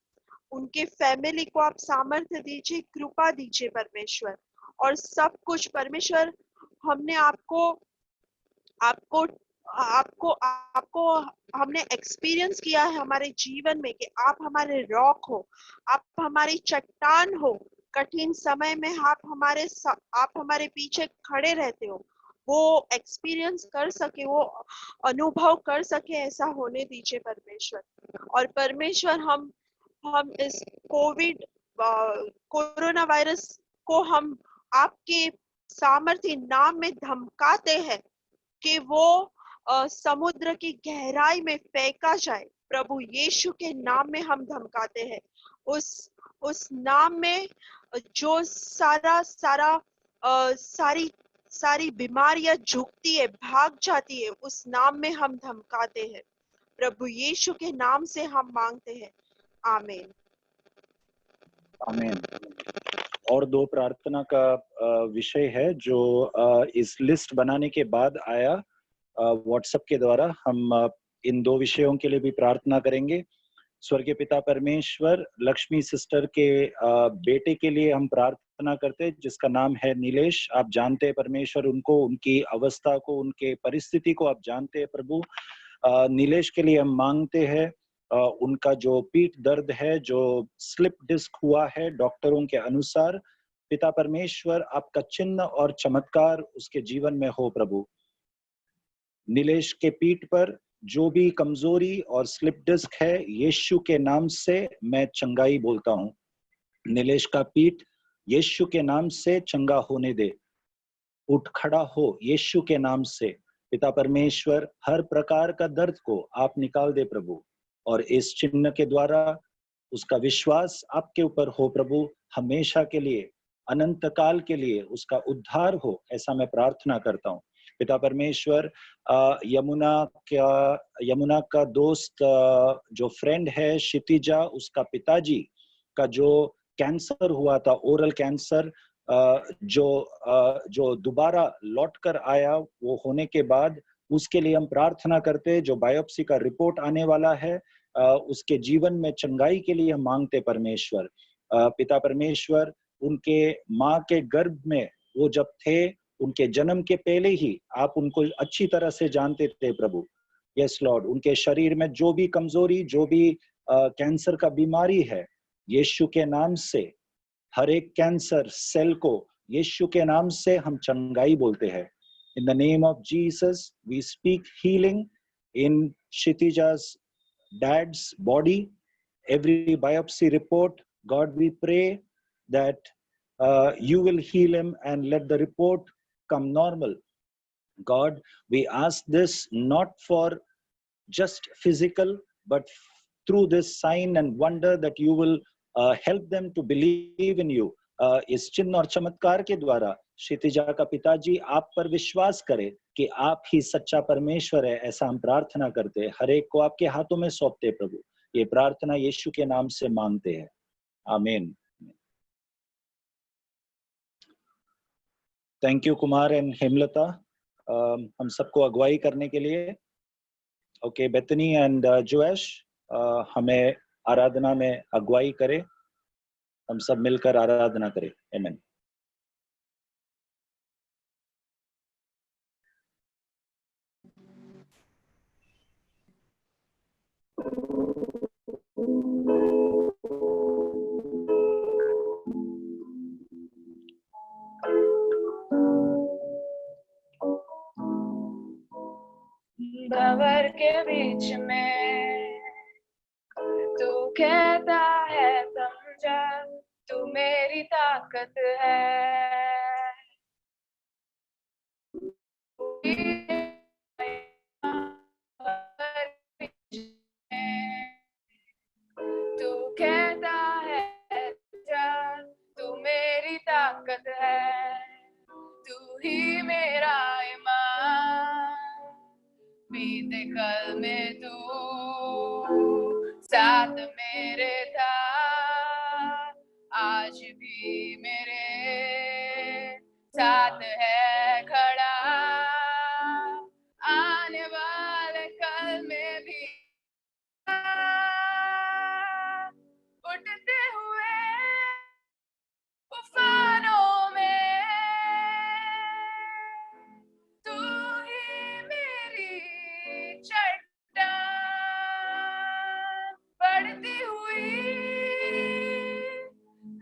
Speaker 9: उनके फैमिली को आप सामर्थ्य दीजिए, कृपा दीजिए परमेश्वर। और सब कुछ परमेश्वर हमने आपको हमने एक्सपीरियंस किया है हमारे जीवन में कि आप हमारे रॉक हो, आप हमारी चट्टान हो। कठिन समय में आप हमारे पीछे खड़े रहते हो। वो एक्सपीरियंस कर सके, वो अनुभव कर सके, ऐसा होने दीजिए परमेश्वर। और परमेश्वर हम इस कोरोना वायरस को हम आपके सामर्थ्य नाम में धमकाते हैं कि वो समुद्र की गहराई में फेंका जाए। प्रभु यीशु के नाम में हम धमकाते हैं। उस नाम में जो सारी बीमारियां झुकती है, भाग जाती है, उस नाम में हम धमकाते हैं। प्रभु यीशु के नाम से हम मांगते हैं, आमीन।
Speaker 1: आमीन। और दो प्रार्थना का विषय है जो इस लिस्ट बनाने के बाद आया व्हाट्सएप के द्वारा। हम इन दो विषयों के लिए भी प्रार्थना करेंगे। स्वर्गीय पिता परमेश्वर, लक्ष्मी सिस्टर के बेटे के लिए हम प्रार्थना करते हैं जिसका नाम है नीलेश। आप जानते हैं परमेश्वर उनको, उनकी अवस्था को, उनके परिस्थिति को आप जानते हैं प्रभु। नीलेश के लिए हम मांगते हैं, उनका जो पीठ दर्द है, जो स्लिप डिस्क हुआ है डॉक्टरों के अनुसार, पिता परमेश्वर आपका चिन्ह और चमत्कार उसके जीवन में हो प्रभु। नीलेश के पीठ पर जो भी कमजोरी और स्लिप डिस्क है, यीशु के नाम से मैं चंगाई बोलता हूं। नीलेश का पीठ यीशु के नाम से चंगा होने दे, उठ खड़ा हो यीशु के नाम से। पिता परमेश्वर हर प्रकार का दर्द को आप निकाल दे प्रभु, और इस चिन्ह के द्वारा उसका विश्वास आपके ऊपर हो प्रभु, हमेशा के लिए, अनंत काल के लिए उसका उद्धार हो, ऐसा मैं प्रार्थना करता हूँ। पिता परमेश्वर यमुना का दोस्त जो फ्रेंड है क्षितिजा, उसका पिताजी का जो कैंसर हुआ था, ओरल कैंसर, जो दोबारा लौट कर आया, वो होने के बाद उसके लिए हम प्रार्थना करते हैं। जो बायोप्सी का रिपोर्ट आने वाला है, उसके जीवन में चंगाई के लिए हम मांगते परमेश्वर। पिता परमेश्वर उनके माँ के गर्भ में वो जब थे, उनके जन्म के पहले ही आप उनको अच्छी तरह से जानते थे प्रभु। यस लॉर्ड, उनके शरीर में जो भी कमजोरी, जो भी कैंसर का बीमारी है, यीशु के नाम से हर एक कैंसर सेल को यीशु के नाम से हम चंगाई बोलते हैं। In the name of Jesus we speak healing in क्षितिजा's dad's body, every biopsy report. God, we pray that you will heal him and let the report come normal. God, we ask this not for just physical, but through this sign and wonder that you will help them to believe in you. इस चिन्ह और चमत्कार के द्वारा क्षितिजा का पिताजी आप पर विश्वास करे कि आप ही सच्चा परमेश्वर है, ऐसा हम प्रार्थना करते हैं। हर एक को आपके हाथों में सौंपते प्रभु। ये प्रार्थना यीशु के नाम से मांगते हैं, आमीन। Thank you Kumar and Hemlata, हम सबको अगुवाई करने के लिए। ओके, बेथनी एंड जोएश हमें आराधना में अगुवाई करें। हम सब मिलकर आराधना करें। आमीन।
Speaker 10: भंवर के बीच में तू कहता है समझा, तू मेरी ताकत है। तू कहता है तू मेरी ताकत है, तू ही मेरा ईमान। बीते कल में तू साथ मेरे था, आज भी मेरे साथ है खड़ा। आने वाले कल में भी उठते हुए तूफानों में तू ही मेरी चट्टान। बढ़ती हुई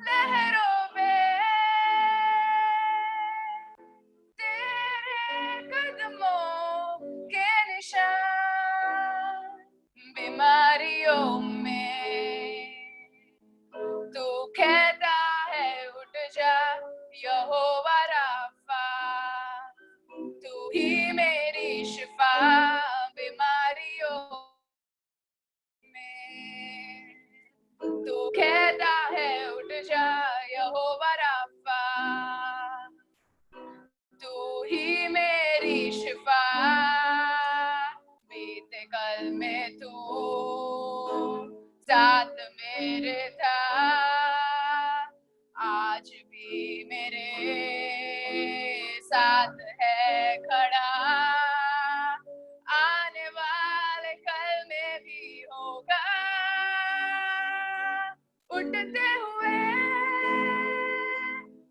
Speaker 10: लहरों में तेरे कदमों के निशान। बीमारियों में तू कहता है उठ जा, यहोवा राफा, तू ही मेरी शिफा। बीमारियों में तू कहता है उठ जा, यहोवा राफा, तू ही मेरी शिफा। बीते कल में तू साथ मेरे था, आज भी मेरे साथ है खड़ा। आने वाले कल में भी होगा, उठते हुए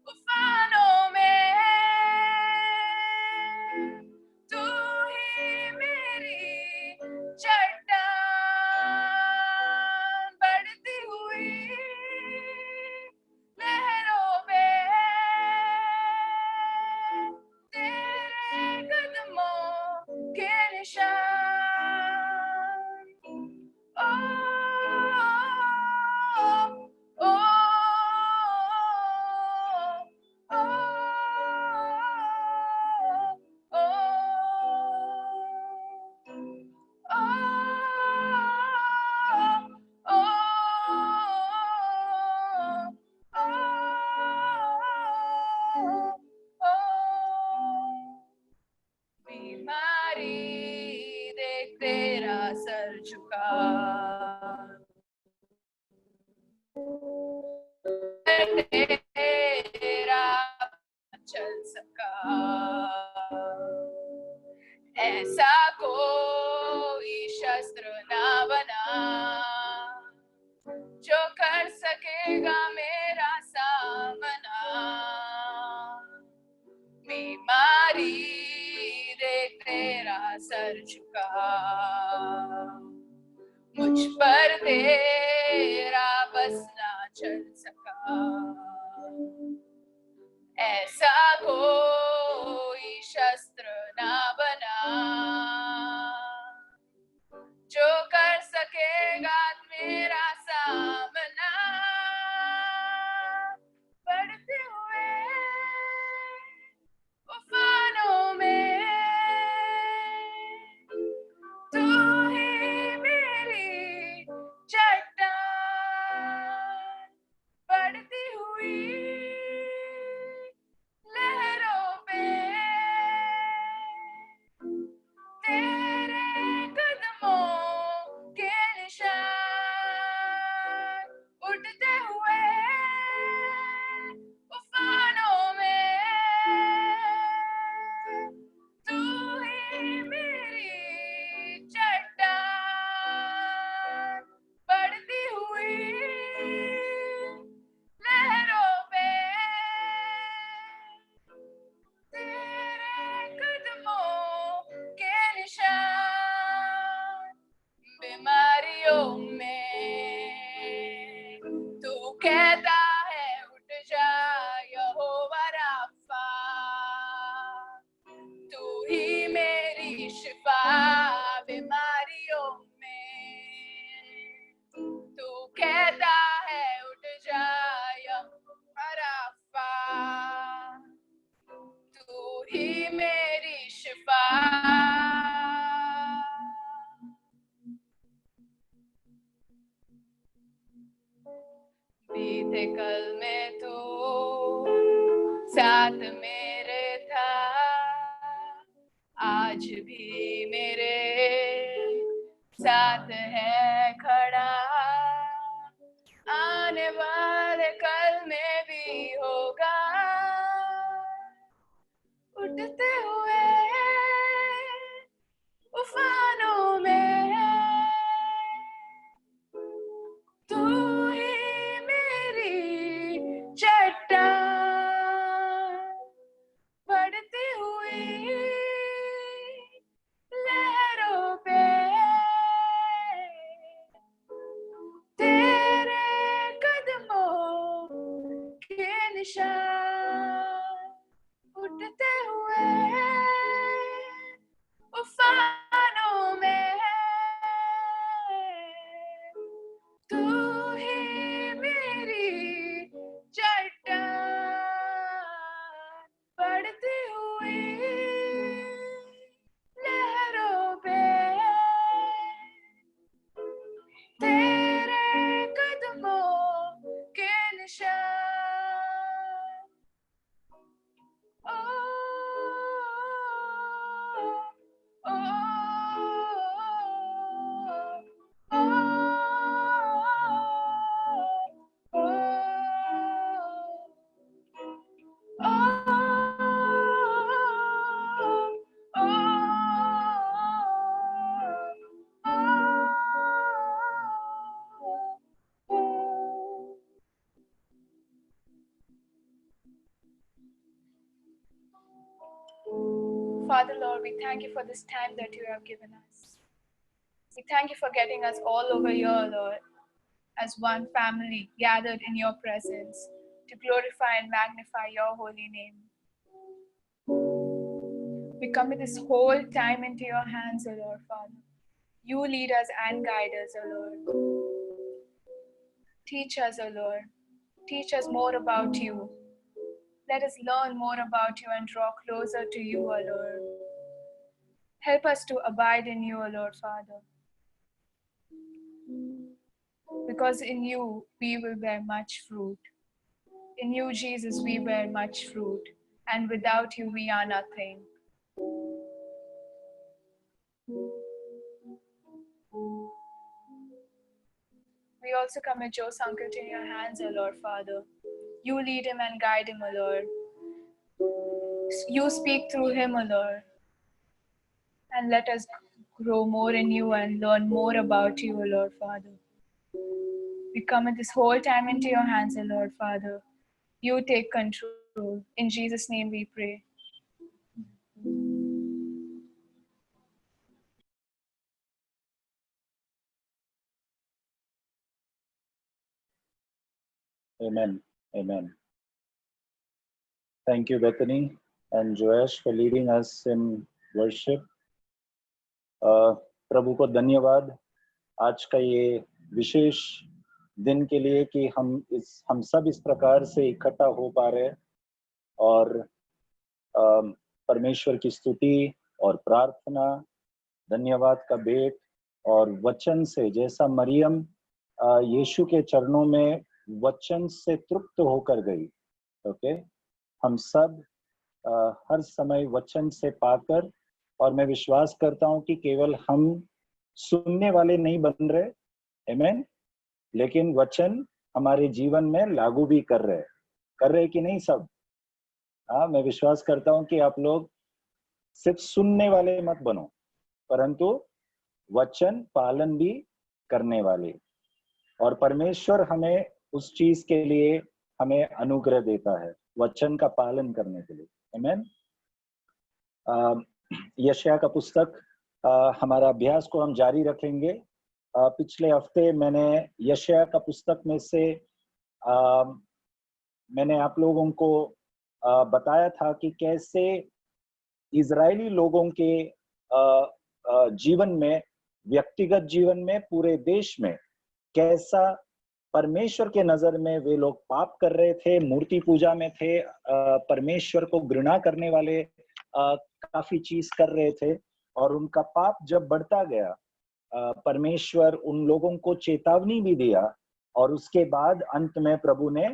Speaker 10: तूफानों में तू ही मेरी चट्टान। बढ़ती हुई लहरों में तेरे कदमों के निशान। बीमारी देख तेरा सर झुका, तेरा चल सका। ऐसा कोई शस्त्र ना बना जो कर सकेगा मेरा सामना। बीमारी देख तेरा सर झुका, मुझ पर तेरा बस ना चल सका। ऐसा कोई शस्त्र ना बना जो कर सकेगा मेरा सामना। थे कल में तू साथ मेरे था, आज भी मेरे साथ है खड़ा, आने वाले कल में भी होगा। उठते हुए उफानों में तू ही मेरी चट्टान, बढ़ती हुई लहरों पे तेरे कदमों के निशान, उठते हुए उफानों में तू ही मेरी चट्टान, बढ़ती हुई लहरों पे तेरे कदमों के निशान। Father Lord, we thank you for this time that you have given us. We thank you for getting us all over here, Lord, as one family gathered in your presence to glorify and magnify your holy name. We commit this whole time into your hands, O Lord, Father. You lead us and guide us, O Lord. Teach us, O Lord. Teach us more about you. Let us learn more about you and draw closer to you, O Lord. Help us to abide in you, O Lord, Father. Because in you, we will bear much fruit. In you, Jesus, we bear much fruit. And without you, we are nothing. We also commit Joe's uncle to your hands, O Lord, Father. You lead him and guide him, O Lord. You speak through him, O Lord. And let us grow more in you and learn more about you, O Lord, Father. We commit this whole time into your hands, O Lord, Father. You take control. In Jesus' name we pray.
Speaker 1: Amen. Amen. Thank you, Bethany and Joash, for leading us in worship. प्रभु को धन्यवाद आज का ये विशेष दिन के लिए कि हम सब इस प्रकार से इकट्ठा हो पा रहे हैं और परमेश्वर की स्तुति और प्रार्थना, धन्यवाद का भेंट और वचन से, जैसा मरियम यीशु के चरणों में वचन से तृप्त होकर गई, ओके, हम सब हर समय वचन से पाकर, और मैं विश्वास करता हूं कि केवल हम सुनने वाले नहीं बन रहे, आमीन, लेकिन वचन हमारे जीवन में लागू भी कर रहे कि नहीं सब? मैं विश्वास करता हूं कि आप लोग सिर्फ सुनने वाले मत बनो, परंतु वचन पालन भी करने वाले, और परमेश्वर हमें उस चीज के लिए हमें अनुग्रह देता है, वचन का पालन करने के लिए, आमीन। यशायाह का पुस्तक, हमारा अभ्यास को हम जारी रखेंगे। पिछले हफ्ते मैंने यशायाह का पुस्तक में से मैंने आप लोगों को बताया था कि कैसे इजरायली लोगों के जीवन में, व्यक्तिगत जीवन में, पूरे देश में कैसा परमेश्वर के नजर में वे लोग पाप कर रहे थे, मूर्ति पूजा में थे, परमेश्वर को घृणा करने वाले काफी चीज कर रहे थे, और उनका पाप जब बढ़ता गया, परमेश्वर उन लोगों को चेतावनी भी दिया और उसके बाद अंत में प्रभु ने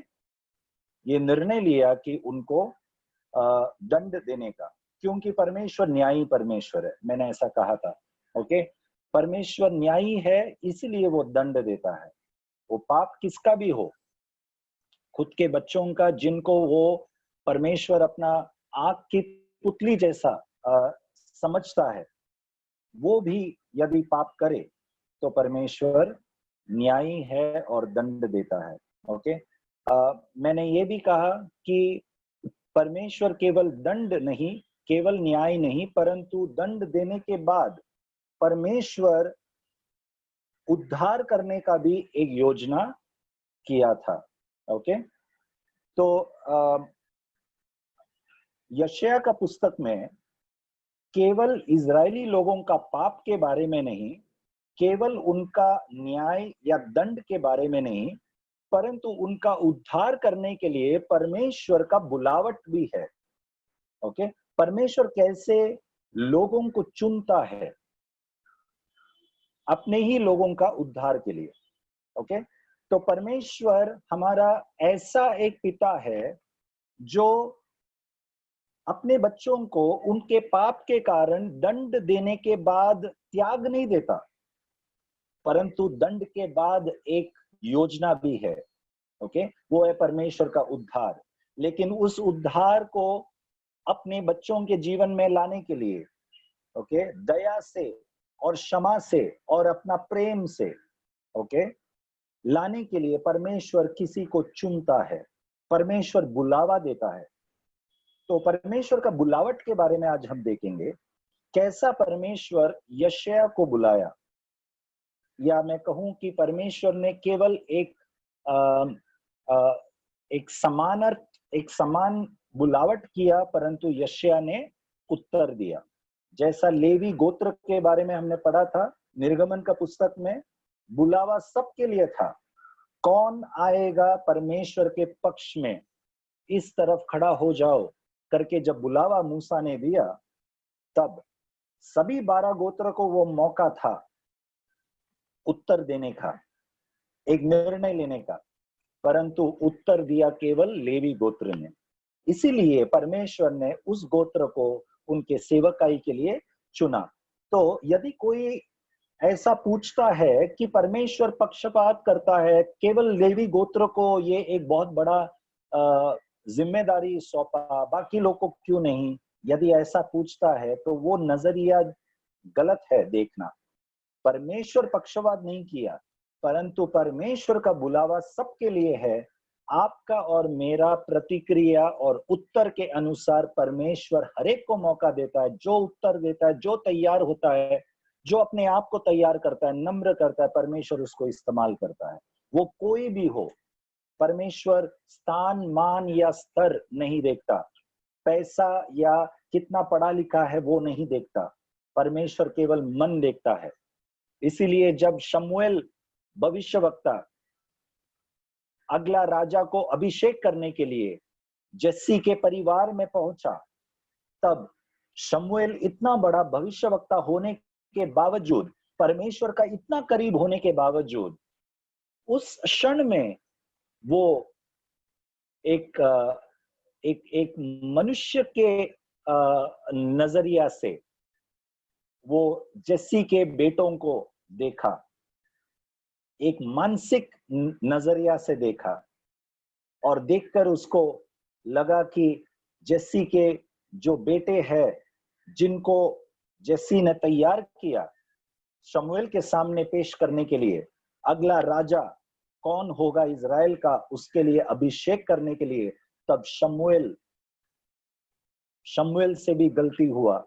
Speaker 1: ये निर्णय लिया कि उनको दंड देने का, क्योंकि परमेश्वर न्यायी परमेश्वर है। मैंने ऐसा कहा था, ओके। परमेश्वर न्यायी है, इसलिए वो दंड देता है। वो पाप किसका भी हो, खुद के बच्चों का, जिनको वो परमेश्वर अपना आग की पुतली जैसा समझता है, वो भी यदि पाप करे तो परमेश्वर न्यायी है और दंड देता है, ओके। मैंने ये भी कहा कि परमेश्वर केवल दंड नहीं, केवल न्याय नहीं, परंतु दंड देने के बाद परमेश्वर उद्धार करने का भी एक योजना किया था, ओके। तो यशायाह का पुस्तक में केवल इजरायली लोगों का पाप के बारे में नहीं, केवल उनका न्याय या दंड के बारे में नहीं, परंतु उनका उद्धार करने के लिए परमेश्वर का बुलावट भी है, ओके। परमेश्वर कैसे लोगों को चुनता है अपने ही लोगों का उद्धार के लिए, ओके। तो परमेश्वर हमारा ऐसा एक पिता है जो अपने बच्चों को उनके पाप के कारण दंड देने के बाद त्याग नहीं देता, परंतु दंड के बाद एक योजना भी है, ओके। वो है परमेश्वर का उद्धार। लेकिन उस उद्धार को अपने बच्चों के जीवन में लाने के लिए, ओके, दया से और क्षमा से और अपना प्रेम से, ओके, लाने के लिए परमेश्वर किसी को चुनता है, परमेश्वर बुलावा देता है। तो परमेश्वर का बुलावट के बारे में आज हम देखेंगे, कैसा परमेश्वर यशायाह को बुलाया, या मैं कहूं कि परमेश्वर ने केवल एक समान बुलावट किया, परंतु यशायाह ने उत्तर दिया। जैसा लेवी गोत्र के बारे में हमने पढ़ा था निर्गमन का पुस्तक में, बुलावा सबके लिए था, कौन आएगा परमेश्वर के पक्ष में, इस तरफ खड़ा हो जाओ करके जब बुलावा मूसा ने दिया, तब सभी 12 गोत्र को वो मौका था उत्तर देने का, एक निर्णय लेने का, परंतु उत्तर दिया केवल लेवी गोत्र ने। इसीलिए परमेश्वर ने उस गोत्र को उनके सेवकाई के लिए चुना। तो यदि कोई ऐसा पूछता है कि परमेश्वर पक्षपात करता है, केवल लेवी गोत्र को ये एक बहुत बड़ा जिम्मेदारी सौंपा, बाकी लोग को क्यों नहीं, यदि ऐसा पूछता है तो वो नजरिया गलत है देखना। परमेश्वर पक्षपात नहीं किया, परंतु परमेश्वर का बुलावा सबके लिए है। आपका और मेरा प्रतिक्रिया और उत्तर के अनुसार परमेश्वर हर एक को मौका देता है। जो उत्तर देता है, जो तैयार होता है, जो अपने आप को तैयार करता है, नम्र करता है, परमेश्वर उसको इस्तेमाल करता है। वो कोई भी हो, परमेश्वर स्थान, मान या स्तर नहीं देखता, पैसा या कितना पढ़ा लिखा है वो नहीं देखता, परमेश्वर केवल मन देखता है। इसीलिए जब शमूएल भविष्यवक्ता अगला राजा को अभिषेक करने के लिए जस्सी के परिवार में पहुंचा, तब शमूएल इतना बड़ा भविष्यवक्ता होने के बावजूद, परमेश्वर का इतना करीब होने के बावजूद, उस क्षण में वो एक मनुष्य के नजरिया से वो जस्सी के बेटों को देखा, एक मानसिक नजरिया से देखा, और देखकर उसको लगा कि जस्सी के जो बेटे हैं, जिनको जस्सी ने तैयार किया शमूएल के सामने पेश करने के लिए, अगला राजा कौन होगा इजराइल का, उसके लिए अभिषेक करने के लिए, तब शमूएल से भी गलती हुआ।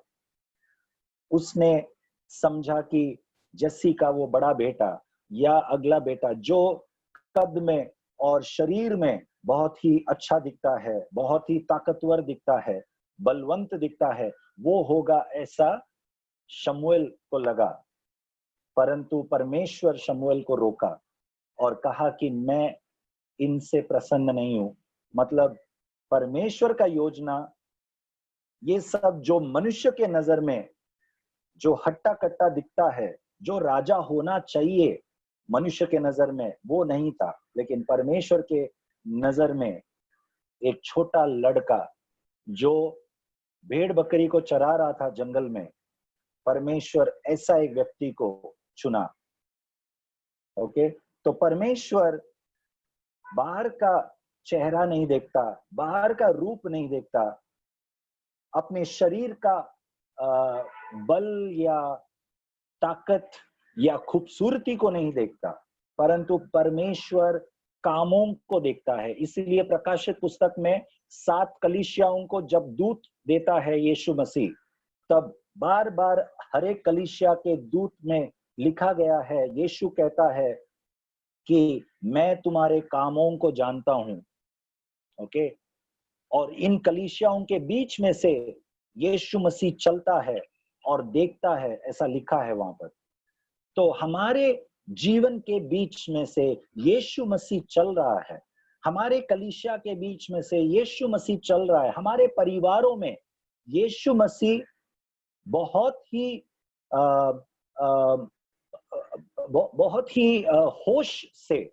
Speaker 1: उसने समझा कि जस्सी का वो बड़ा बेटा या अगला बेटा जो कद में और शरीर में बहुत ही अच्छा दिखता है, बहुत ही ताकतवर दिखता है, बलवंत दिखता है, वो होगा, ऐसा शमूएल को लगा। परंतु परमेश्वर शमूएल को रोका और कहा कि मैं इनसे प्रसन्न नहीं हूं। मतलब परमेश्वर का योजना, ये सब जो मनुष्य के नजर में जो हट्टा कट्टा दिखता है, जो राजा होना चाहिए, मनुष्य के नजर में वो नहीं था, लेकिन परमेश्वर के नजर में एक छोटा लड़का जो भेड़ बकरी को चरा रहा था जंगल में, परमेश्वर ऐसा एक व्यक्ति को चुना। ओके, तो परमेश्वर बाहर का चेहरा नहीं देखता, बाहर का रूप नहीं देखता, अपने शरीर का बल या ताकत या खूबसूरती को नहीं देखता, परंतु परमेश्वर कामों को देखता है। इसीलिए प्रकाशित पुस्तक में 7 कलीसियाओं को जब दूत देता है यीशु मसीह, तब बार बार हर एक कलीसिया के दूत में लिखा गया है, यीशु कहता है कि मैं तुम्हारे कामों को जानता हूं। ओके, और इन कलीसियाओं के बीच में से यीशु मसीह चलता है और देखता है, ऐसा लिखा है वहां पर। तो हमारे जीवन के बीच में से यीशु मसीह चल रहा है, हमारे कलीसिया के बीच में से यीशु मसीह चल रहा है, हमारे परिवारों में यीशु मसीह बहुत ही होश से,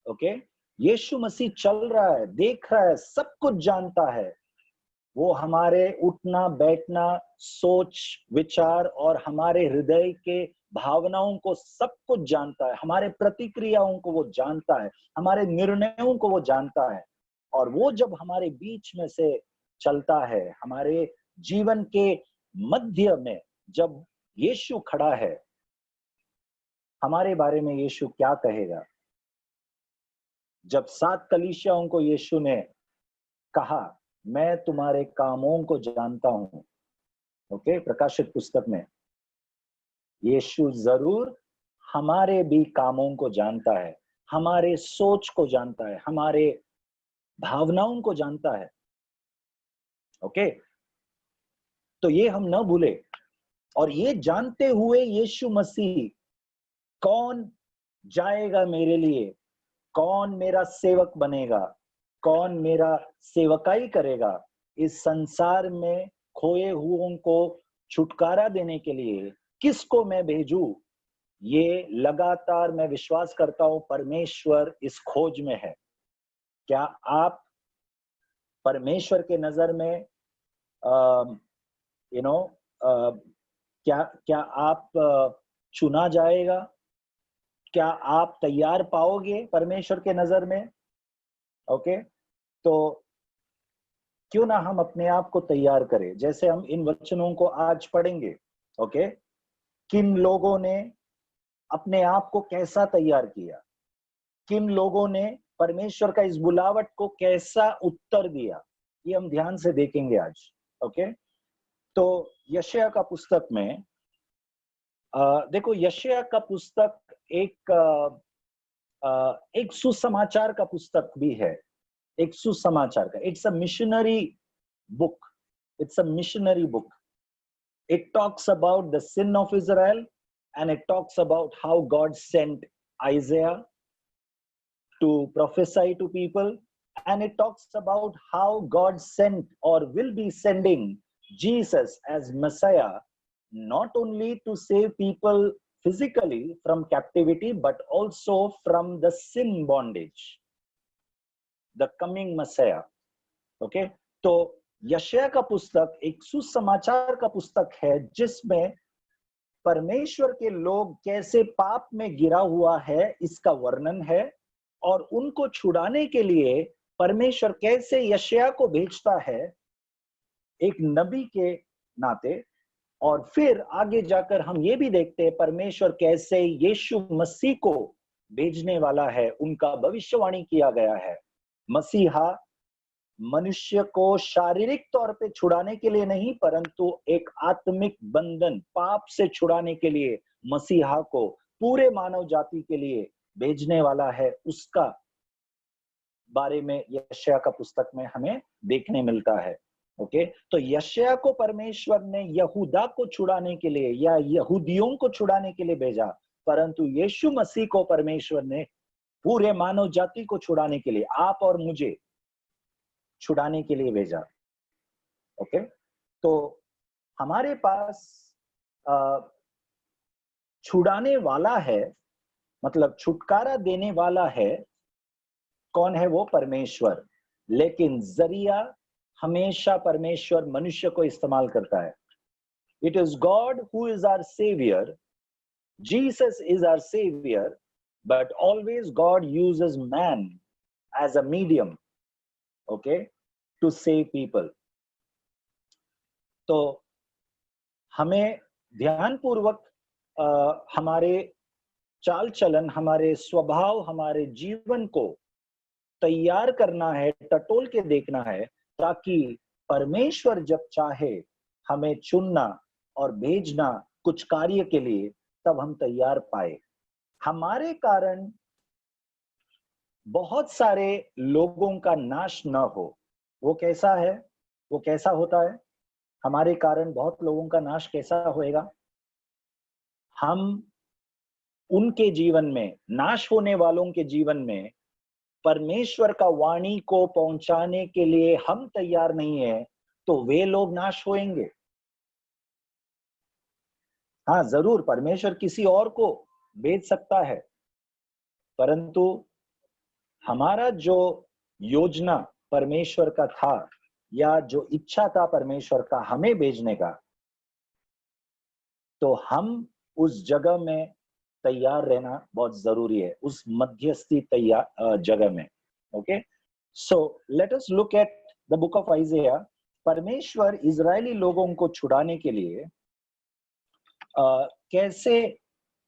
Speaker 1: ओके, यीशु मसीह चल रहा है, देख रहा है, सब कुछ जानता है। वो हमारे उठना बैठना, सोच विचार और हमारे हृदय के भावनाओं को सब कुछ जानता है, हमारे प्रतिक्रियाओं को वो जानता है, हमारे निर्णयों को वो जानता है। और वो जब हमारे बीच में से चलता है, हमारे जीवन के मध्य में जब यीशु खड़ा है, हमारे बारे में यीशु क्या कहेगा? जब 7 कलीसियाओं को यीशु ने कहा, मैं तुम्हारे कामों को जानता हूं, ओके, प्रकाशित पुस्तक में, यीशु जरूर हमारे भी कामों को जानता है, हमारे सोच को जानता है, हमारे भावनाओं को जानता है। ओके, तो ये हम न भूले। और ये जानते हुए यीशु मसीह, कौन जाएगा मेरे लिए, कौन मेरा सेवक बनेगा, कौन मेरा सेवकाई करेगा, इस संसार में खोए हुओं को छुटकारा देने के लिए किसको मैं भेजूं? ये लगातार मैं विश्वास करता हूं परमेश्वर इस खोज में है। क्या आप परमेश्वर के नजर में क्या आप चुना जाएगा? क्या आप तैयार पाओगे परमेश्वर के नजर में? ओके, तो क्यों ना हम अपने आप को तैयार करें, जैसे हम इन वचनों को आज पढ़ेंगे। ओके, किन लोगों ने अपने आप को कैसा तैयार किया, किन लोगों ने परमेश्वर का इस बुलावट को कैसा उत्तर दिया, ये हम ध्यान से देखेंगे आज। ओके, तो यशायाह का पुस्तक में देखो, यशायाह का पुस्तक एक सुसमाचार का पुस्तक भी है, एक सुसमाचार का। It's a missionary book, it's a missionary book. It talks about the sin of Israel, and it talks about how God sent Isaiah to prophesy to people, and it talks about how God sent or will be sending Jesus as Messiah, not only to save people physically from captivity, but also from the sin bondage, the coming Messiah. Okay, तो यशायाह का पुस्तक एक सुसमाचार का पुस्तक है, जिसमें परमेश्वर के लोग कैसे पाप में गिरा हुआ है इसका वर्णन है, और उनको छुड़ाने के लिए परमेश्वर कैसे यशायाह को भेजता है एक नबी के नाते। और फिर आगे जाकर हम ये भी देखते हैं परमेश्वर कैसे यीशु मसीह को भेजने वाला है, उनका भविष्यवाणी किया गया है। मसीहा मनुष्य को शारीरिक तौर पे छुड़ाने के लिए नहीं, परंतु एक आत्मिक बंधन, पाप से छुड़ाने के लिए मसीहा को पूरे मानव जाति के लिए भेजने वाला है। उसका बारे में यशायाह का पुस्तक में हमें देखने मिलता है। ओके, तो यशायाह को परमेश्वर ने यहूदा को छुड़ाने के लिए या यहूदियों को छुड़ाने के लिए भेजा, परंतु यीशु मसीह को परमेश्वर ने पूरे मानव जाति को छुड़ाने के लिए, आप और मुझे छुड़ाने के लिए भेजा। ओके, तो हमारे पास छुड़ाने वाला है मतलब छुटकारा देने वाला है कौन है? वो परमेश्वर। लेकिन जरिया हमेशा परमेश्वर मनुष्य को इस्तेमाल करता है। It is God who is our saviour, Jesus is our saviour, but always God uses man as a medium, okay, to save people. तो हमें ध्यानपूर्वक हमारे चाल चलन, हमारे स्वभाव, हमारे जीवन को तैयार करना है, टटोल के देखना है, ताकि परमेश्वर जब चाहे हमें चुनना और भेजना कुछ कार्य के लिए, तब हम तैयार पाए। हमारे कारण बहुत सारे लोगों का नाश न हो। वो कैसा है? वो कैसा होता है? हमारे कारण बहुत लोगों का नाश कैसा होएगा? हम उनके जीवन में, नाश होने वालों के जीवन में परमेश्वर का वाणी को पहुंचाने के लिए हम तैयार नहीं है, तो वे लोग नाश होंगे। हाँ, जरूर परमेश्वर किसी और को भेज सकता है, परंतु हमारा जो योजना परमेश्वर का था, या जो इच्छा था परमेश्वर का हमें भेजने का, तो हम उस जगह में तैयार रहना बहुत जरूरी है, उस मध्यस्थी तैयार जगह में। Okay, so let us look at the book of आइज़ाया। परमेश्वर इजरायली लोगों को छुड़ाने के लिए कैसे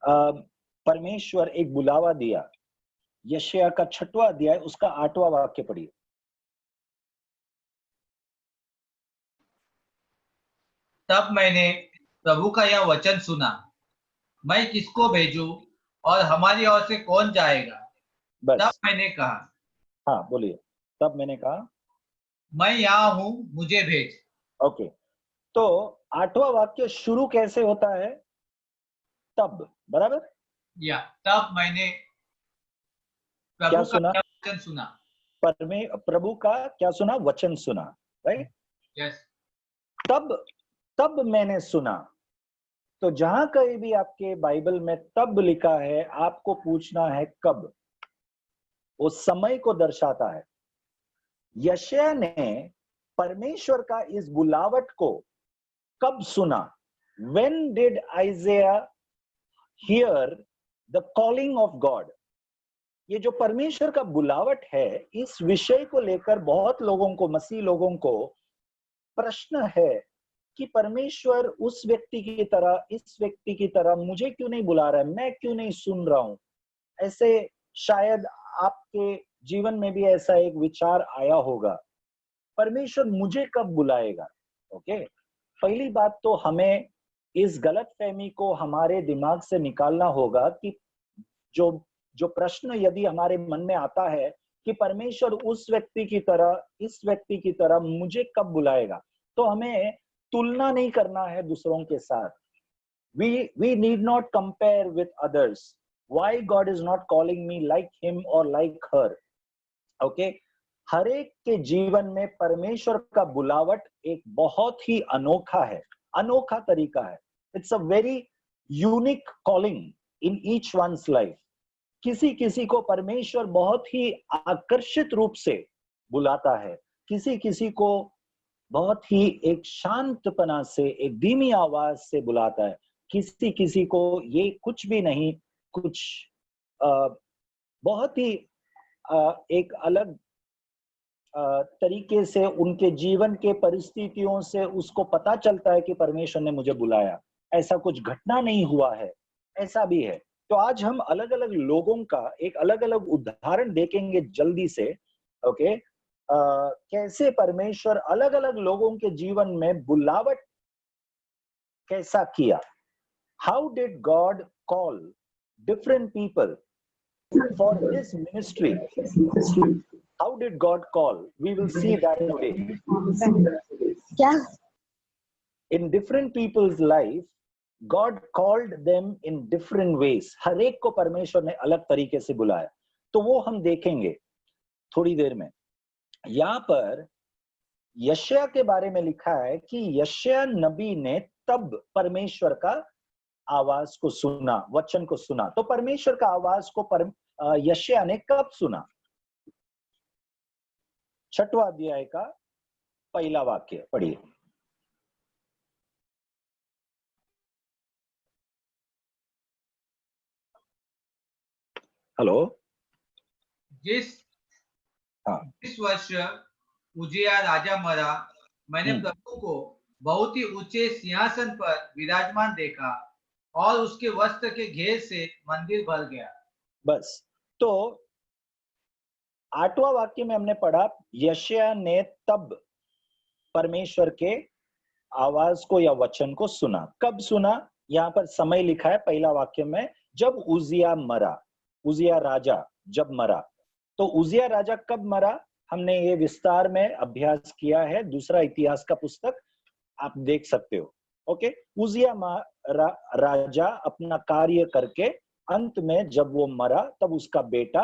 Speaker 1: परमेश्वर एक बुलावा दिया। यशायाह का 6वां अध्याय उसका 8वां वाक्य पढ़िए।
Speaker 11: तब मैंने प्रभु का यह वचन सुना, मैं किसको भेजूं और हमारी ओर से कौन जाएगा?
Speaker 1: बस।
Speaker 11: तब मैंने कहा,
Speaker 1: हाँ बोलिए। तब मैंने कहा,
Speaker 11: मैं यहाँ हूं, मुझे भेज।
Speaker 1: ओके, तो 8वां वाक्य शुरू कैसे होता है? तब, बराबर?
Speaker 11: या तब मैंने
Speaker 1: क्या
Speaker 11: प्रभु
Speaker 1: सुना?
Speaker 11: का वचन सुना।
Speaker 1: प्रभु का क्या सुना? वचन सुना, राइट?
Speaker 11: यस।
Speaker 1: तब मैंने सुना। तो जहां कहीं भी आपके बाइबल में तब लिखा है, आपको पूछना है कब। वो समय को दर्शाता है। यशायाह ने परमेश्वर का इस बुलावट को कब सुना? When did Isaiah hear the calling of God? ये जो परमेश्वर का बुलावट है, इस विषय को लेकर बहुत लोगों को, मसीह लोगों को प्रश्न है कि परमेश्वर उस व्यक्ति की तरह, इस व्यक्ति की तरह मुझे क्यों नहीं बुला रहा है, मैं क्यों नहीं सुन रहा हूं। ऐसे शायद आपके जीवन में भी ऐसा एक विचार आया होगा, परमेश्वर मुझे कब बुलाएगा। ओके, पहली बात तो हमें इस गलतफहमी को हमारे दिमाग से निकालना होगा कि जो प्रश्न यदि हमारे मन में आता है कि परमेश्वर उस व्यक्ति की तरह, इस व्यक्ति की तरह मुझे कब बुलाएगा, तो हमें तुलना नहीं करना है दूसरों के साथ। We need not compare with others. Why God is not calling me like him or like her? Okay? हर एक के जीवन में परमेश्वर का बुलावट एक बहुत ही अनोखा है, अनोखा तरीका है। It's a very unique calling in each one's life. किसी को परमेश्वर बहुत ही आकर्षित रूप से बुलाता है, किसी को बहुत ही एक शांतपना से, एक धीमी आवाज से बुलाता है, किसी को ये कुछ भी नहीं, कुछ बहुत ही एक अलग तरीके से उनके जीवन के परिस्थितियों से उसको पता चलता है कि परमेश्वर ने मुझे बुलाया। ऐसा कुछ घटना नहीं हुआ है, ऐसा भी है। तो आज हम अलग अलग लोगों का एक अलग अलग उदाहरण देखेंगे जल्दी से। ओके, कैसे परमेश्वर अलग अलग लोगों के जीवन में बुलावट कैसा किया। How did God call different people for his ministry? How did God call? We will see that today. In different people's life, God called them in different ways. हर एक को परमेश्वर ने अलग तरीके से बुलाया, तो वो हम देखेंगे थोड़ी देर में। यहाँ पर यशायाह के बारे में लिखा है कि यशायाह नबी ने तब परमेश्वर का आवाज को सुना, वचन को सुना। तो परमेश्वर का आवाज को यशायाह ने कब सुना? 6वां अध्याय का पहला वाक्य पढ़िए। हेलो।
Speaker 11: जिस वर्ष उजिया राजा मरा, मैंने प्रभु को बहुत ही ऊंचे सिंहासन पर विराजमान देखा और उसके वस्त्र के घेर से मंदिर भर गया।
Speaker 1: बस। तो 8वां वाक्य में हमने पढ़ा, यशायाह ने तब परमेश्वर के आवाज को या वचन को सुना। कब सुना? यहाँ पर समय लिखा है पहला वाक्य में, जब उजिया मरा, उजिया राजा जब मरा। तो उजिया राजा कब मरा? हमने ये विस्तार में अभ्यास किया है, दूसरा इतिहास का पुस्तक आप देख सकते हो। ओके। उजिया राजा अपना कार्य करके अंत में जब वो मरा तब उसका बेटा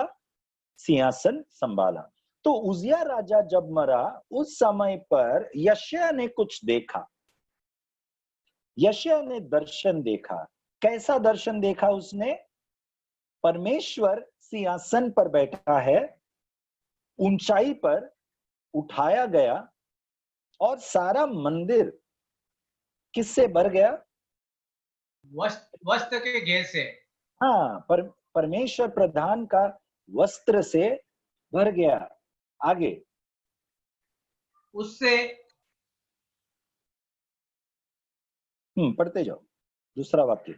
Speaker 1: सिंहासन संभाला। तो उजिया राजा जब मरा उस समय पर यशायाह ने कुछ देखा। यशायाह ने दर्शन देखा। कैसा दर्शन देखा उसने? परमेश्वर सिंहासन पर बैठा है, ऊंचाई पर उठाया गया और सारा मंदिर किससे भर गया?
Speaker 11: वस्त्र के घेर से।
Speaker 1: हाँ, परमेश्वर प्रधान का वस्त्र से भर गया। आगे
Speaker 11: उससे
Speaker 1: पढ़ते जाओ दूसरा वाक्य।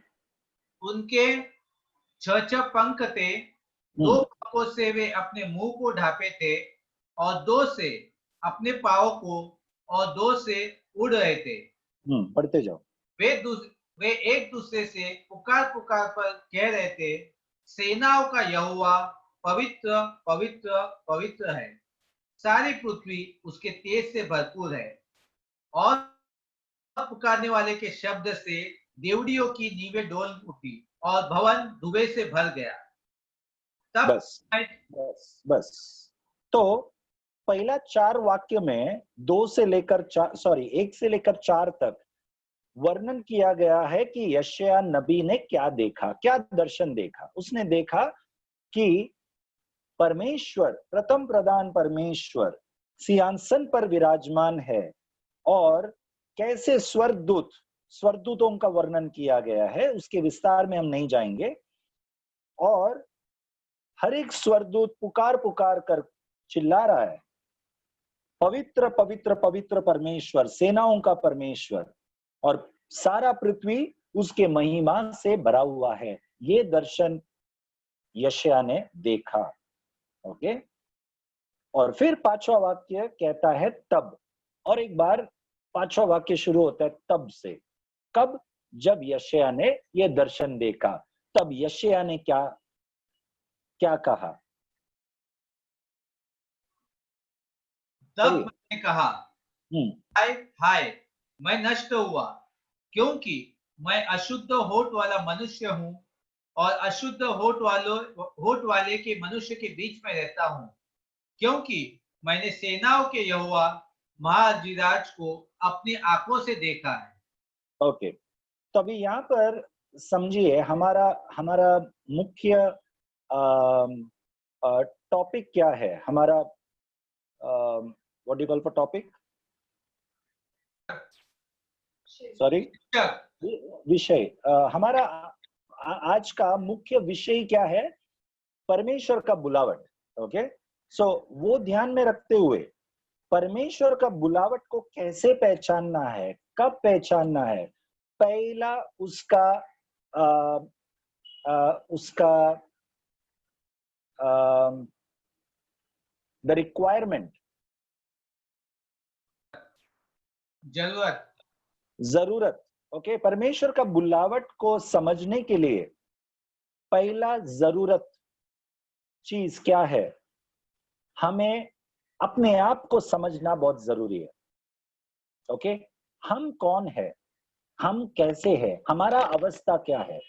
Speaker 11: उनके 6 पंख थे, 2 पंखों से वे अपने मुंह को ढांपे थे और 2 से अपने पांव को और 2 से उड़ रहे थे।
Speaker 1: पढ़ते जाओ।
Speaker 11: वे एक दूसरे से पुकार पुकार पर कह रहे थे, सेनाओं का यहोवा पवित्र पवित्र पवित्र है, सारी पृथ्वी उसके तेज से भरपूर है। और पुकारने वाले के शब्द से देवड़ियों की नींवें डोल उठी और भवन धुएं से भर गया। तब
Speaker 1: बस। तो पहला 4 वाक्य में 1 से लेकर 4 तक वर्णन किया गया है कि यशायाह नबी ने क्या देखा, क्या दर्शन देखा। उसने देखा कि परमेश्वर, प्रथम प्रधान परमेश्वर सिंहासन पर विराजमान है और कैसे स्वर्गदूतों का वर्णन किया गया है, उसके विस्तार में हम नहीं जाएंगे। और हर एक स्वर्गदूत पुकार पुकार कर चिल्ला रहा है, पवित्र पवित्र पवित्र परमेश्वर, सेनाओं का परमेश्वर, और सारा पृथ्वी उसके महिमा से भरा हुआ है। ये दर्शन यशायाह ने देखा। ओके। और फिर 5वां वाक्य कहता है तब, और एक बार 5वां वाक्य शुरू होता है तब से। कब? जब यशायाह ने ये दर्शन देखा। तब यशायाह ने क्या कहा?
Speaker 11: तब मैंने कहा, हाय हाय, मैं नष्ट हुआ, क्योंकि मैं अशुद्ध होठ वाला मनुष्य हूँ और अशुद्ध होठ वाले के मनुष्य के बीच में रहता हूँ, क्योंकि मैंने सेनाओं के यहोवा महाधिराज को अपनी आंखों से देखा है।
Speaker 1: ओके। तो अभी यहाँ पर समझिए, हमारा मुख्य टॉपिक क्या है? हमारा what do you call for topic? Sorry, विषय। हमारा आज का मुख्य विषय क्या है? परमेश्वर का बुलावट। ओके। सो वो ध्यान में रखते हुए परमेश्वर का बुलावट को कैसे पहचानना है, कब पहचानना है? पहला उसका द रिक्वायरमेंट, जरूरत। ओके। परमेश्वर का बुलावट को समझने के लिए पहला जरूरत चीज क्या है? हमें अपने आप को समझना बहुत जरूरी है। ओके। हम कौन है, हम कैसे हैं, हमारा अवस्था क्या है?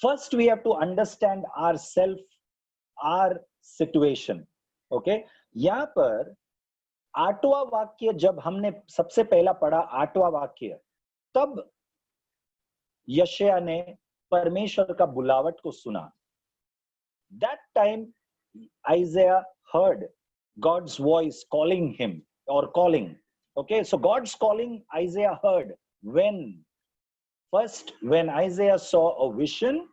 Speaker 1: First we have to understand our self, our situation. Okay. यहाँ पर 8वां वाक्य जब हमने सबसे पहला पढ़ा, 8वां वाक्य, तब यशायाह ने परमेश्वर का बुलावट को सुना. That time Isaiah heard God's voice calling him or calling. Okay, so God's calling Isaiah heard when Isaiah saw a vision,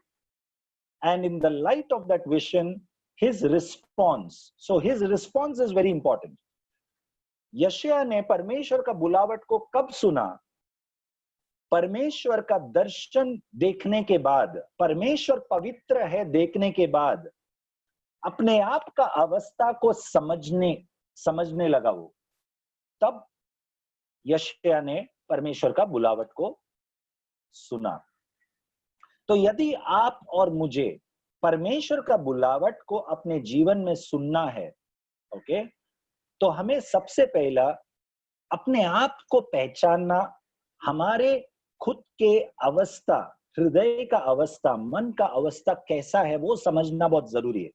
Speaker 1: and in the light of that vision, his response. So his response is very important. यशायाह ने परमेश्वर का बुलावट को कब सुना? परमेश्वर का दर्शन देखने के बाद, परमेश्वर पवित्र है देखने के बाद, अपने आप का अवस्था को समझने लगा वो. तब यशायाह ने परमेश्वर का बुलावट को सुना. तो यदि आप और मुझे परमेश्वर का बुलावट को अपने जीवन में सुनना है, ओके, तो हमें सबसे पहला अपने आप को पहचानना, हमारे खुद के अवस्था, हृदय का अवस्था, मन का अवस्था कैसा है वो समझना बहुत जरूरी है.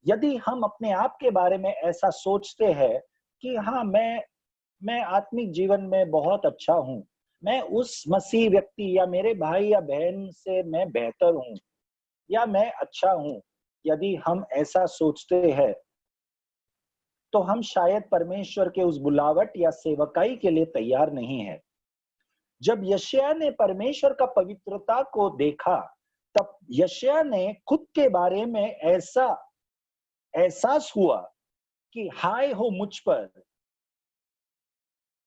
Speaker 1: यदि हम अपने आप के बारे में ऐसा सोचते हैं कि हाँ, मैं आत्मिक जीवन में बहुत अच्छा हूं, मैं उस मसीह व्यक्ति या मेरे भाई या बहन से मैं बेहतर हूं या मैं अच्छा हूं, यदि हम ऐसा सोचते हैं तो हम शायद परमेश्वर के उस बुलावट या सेवकाई के लिए तैयार नहीं है. जब यशायाह ने परमेश्वर का पवित्रता को देखा, तब यशायाह ने खुद के बारे में ऐसा एहसास हुआ कि हाय हो मुझ पर,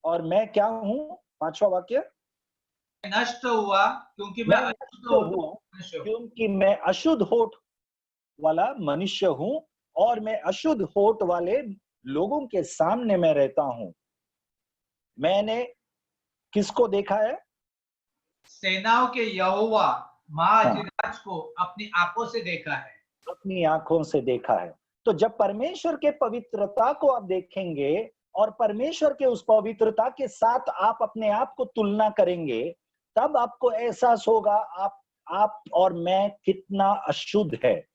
Speaker 1: और मैं क्या हूं? 5वां वाक्य,
Speaker 11: नष्ट हुआ क्योंकि मैं
Speaker 1: अशुद्ध होठ वाला मनुष्य हूं, और मैं अशुद्ध होठ वाले लोगों के सामने मैं रहता हूं. मैंने किसको देखा है?
Speaker 11: सेनाओं के यहोवा महाधिराज को अपनी आंखों से देखा है.
Speaker 1: अपनी आंखों से देखा है. तो जब परमेश्वर के पवित्रता को आप देखेंगे और परमेश्वर के उस पवित्रता के साथ आप अपने आप को तुलना करेंगे, तब आपको एहसास होगा आप और मैं कितना अशुद्ध है.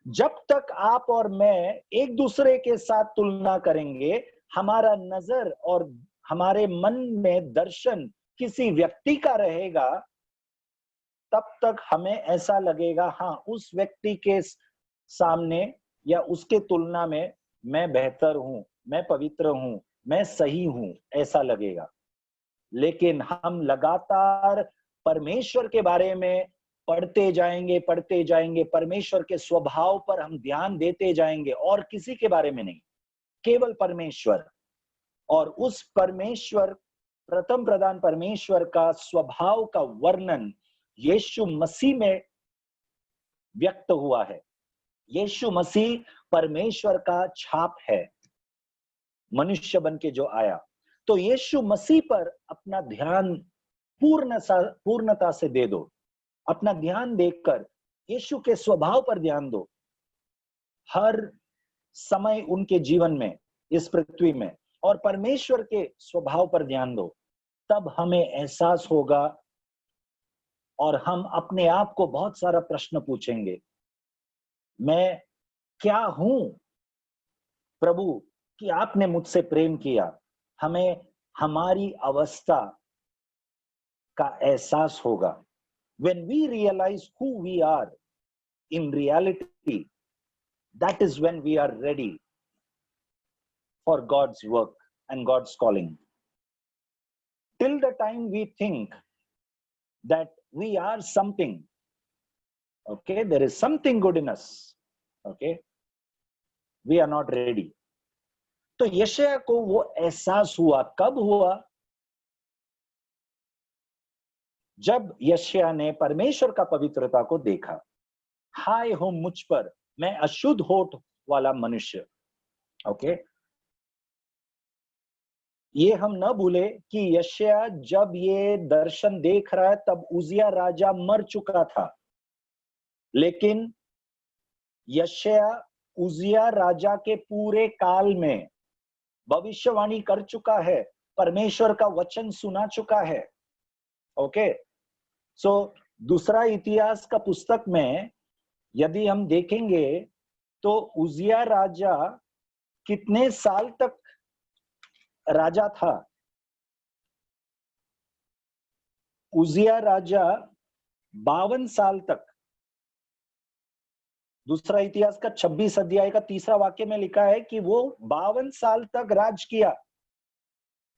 Speaker 1: जब तक आप और मैं एक दूसरे के साथ तुलना करेंगे, हमारा नजर और हमारे मन में दर्शन किसी व्यक्ति का रहेगा, तब तक हमें ऐसा लगेगा हाँ, उस व्यक्ति के सामने या उसके तुलना में मैं बेहतर हूं, मैं पवित्र हूं, मैं सही हूं, ऐसा लगेगा. लेकिन हम लगातार परमेश्वर के बारे में पढ़ते जाएंगे, परमेश्वर के स्वभाव पर हम ध्यान देते जाएंगे, और किसी के बारे में नहीं, केवल परमेश्वर. और उस परमेश्वर, प्रथम प्रधान परमेश्वर का स्वभाव का वर्णन यीशु मसीह में व्यक्त हुआ है. यीशु मसीह परमेश्वर का छाप है, मनुष्य बन के जो आया. तो यीशु मसीह पर अपना ध्यान पूर्णता से दे दो. अपना ध्यान देखकर यीशु के स्वभाव पर ध्यान दो. हर समय उनके जीवन में, इस पृथ्वी में, और परमेश्वर के स्वभाव पर ध्यान दो. तब हमें एहसास होगा और हम अपने आप को बहुत सारा प्रश्न पूछेंगे, मैं क्या हूं प्रभु कि आपने मुझसे प्रेम किया. हमें हमारी अवस्था का एहसास होगा. When we realize who we are in reality, that is when we are ready for God's work and God's calling. Till the time we think that we are something, okay, there is something good in us, okay, we are not ready. तो यशायाह को वो एहसास हुआ. कब हुआ? जब यशायाह ने परमेश्वर का पवित्रता को देखा. हाय हो मुझ पर, मैं अशुद्ध होठ वाला मनुष्य. ओके, ये हम न भूले कि यशायाह जब ये दर्शन देख रहा है तब उजिया राजा मर चुका था. लेकिन यशायाह उजिया राजा के पूरे काल में भविष्यवाणी कर चुका है, परमेश्वर का वचन सुना चुका है. ओके, सो दूसरा इतिहास का पुस्तक में यदि हम देखेंगे तो उजिया राजा कितने साल तक राजा था? उजिया राजा 52 साल तक, दूसरा इतिहास का 26 अध्याय का 3 वाक्य में लिखा है कि वो 52 साल तक राज किया।